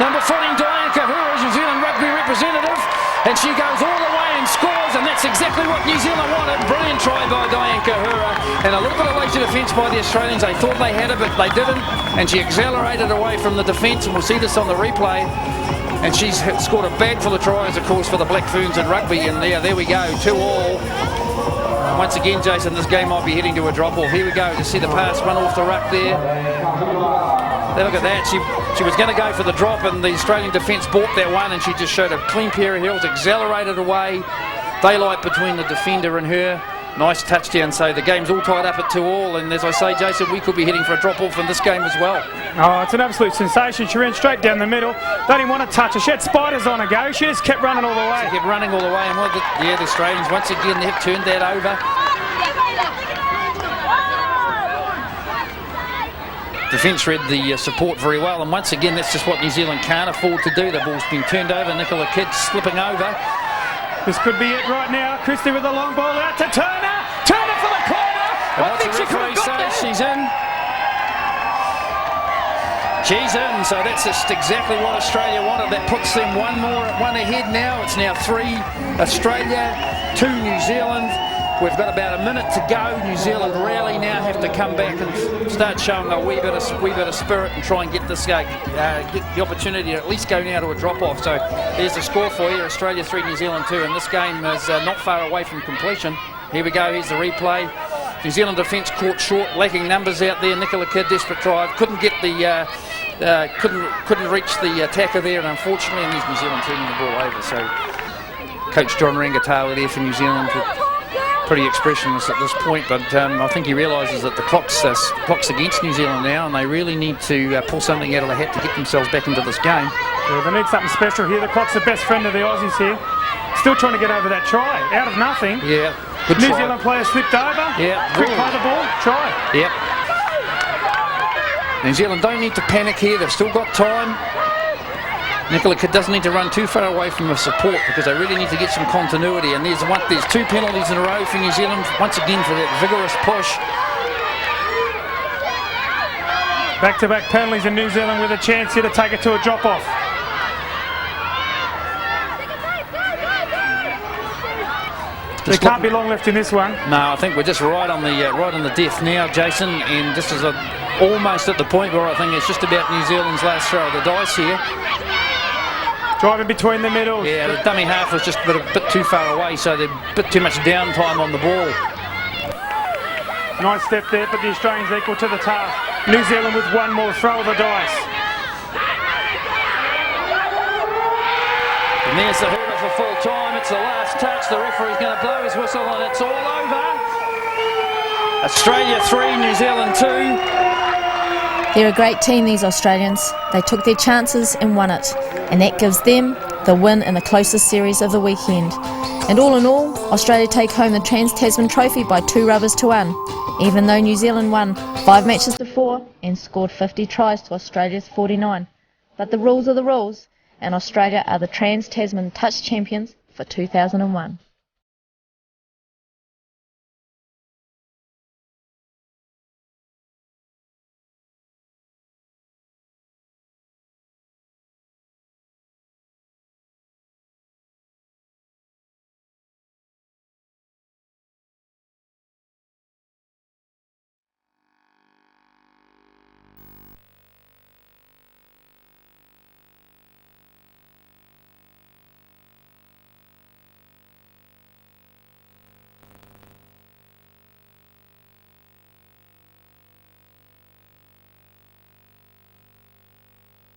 S5: Number 14, Diane Kahura, New Zealand rugby representative. And she goes all the way and scores, and that's exactly what New Zealand wanted. Brilliant try by Diane Kahura. And a little bit of lazy defence by the Australians. They thought they had it, but they didn't. And she accelerated away from the defence, and we'll see this on the replay. And she's scored a bag full of tries, of course, for the Black Ferns in rugby. And there we go, 2-2. Once again, Jason, this game might be heading to a drop-off. Here we go, to see the pass run off the ruck there. Look at that, she was going to go for the drop, and the Australian defence bought that one, and she just showed a clean pair of heels, accelerated away. Daylight between the defender and her. Nice touchdown, so the game's all tied up at 2-2, and as I say, Jason, we could be heading for a drop-off in this game as well.
S9: Oh, it's an absolute sensation. She ran straight down the middle. They didn't want to touch her. She had spiders on her go. She just kept running all the way.
S5: She kept running all the way, and the Australians, once again, they've turned that over. Defence read the support very well, and once again, that's just what New Zealand can't afford to do. The ball's been turned over. Nicola Kidd slipping over.
S9: This could be it right now. Christie with the long ball out to Turner. Turner for the corner. I think she could have got there.
S5: She's in. She's in, so that's just exactly what Australia wanted. That puts them one ahead now. It's now 3 Australia, 2 New Zealand. We've got about a minute to go. New Zealand really now have to come back and start showing a wee bit of spirit and try and get this get the opportunity to at least go now to a drop-off. So there's the score for you. Australia 3, New Zealand 2, and this game is not far away from completion. Here we go. Here's the replay. New Zealand defence caught short, lacking numbers out there. Nicola Kidd, desperate drive, couldn't get the couldn't reach the attacker there, and unfortunately, and there's New Zealand turning the ball over. So Coach John Rangatawa there for New Zealand. pretty expressionless at this point, but I think he realises that the clock's against New Zealand now, and they really need to pull something out of the hat to get themselves back into this game.
S9: Yeah, they need something special here. The clock's the best friend of the Aussies here. Still trying to get over that try. Out of nothing.
S5: Yeah, good
S9: New
S5: try.
S9: Zealand player slipped over.
S5: Yeah,
S9: Quick play the ball. Try.
S5: Yep. New Zealand don't need to panic here. They've still got time. Nicola doesn't need to run too far away from the support because they really need to get some continuity. And there's 2 penalties in a row for New Zealand, once again for that vigorous push.
S9: Back-to-back penalties in New Zealand with a chance here to take it to a drop-off. There can't be long left in this one.
S5: No, I think we're just right on the death now, Jason, and this is almost at the point where I think it's just about New Zealand's last throw of the dice here.
S9: Driving between the middles.
S5: Yeah, the dummy half was just a bit too far away, so there's a bit too much downtime on the ball.
S9: Nice step there, but the Australians equal to the task. New Zealand with one more throw of the dice.
S5: And there's the hooter for full time. It's the last touch. The referee's going to blow his whistle and it's all over. Australia 3, New Zealand 2.
S1: They're a great team, these Australians. They took their chances and won it. And that gives them the win in the closest series of the weekend. And all in all, Australia take home the Trans-Tasman trophy by 2 rubbers to 1. Even though New Zealand won 5 matches to 4 and scored 50 tries to Australia's 49. But the rules are the rules. And Australia are the Trans-Tasman touch champions for 2001.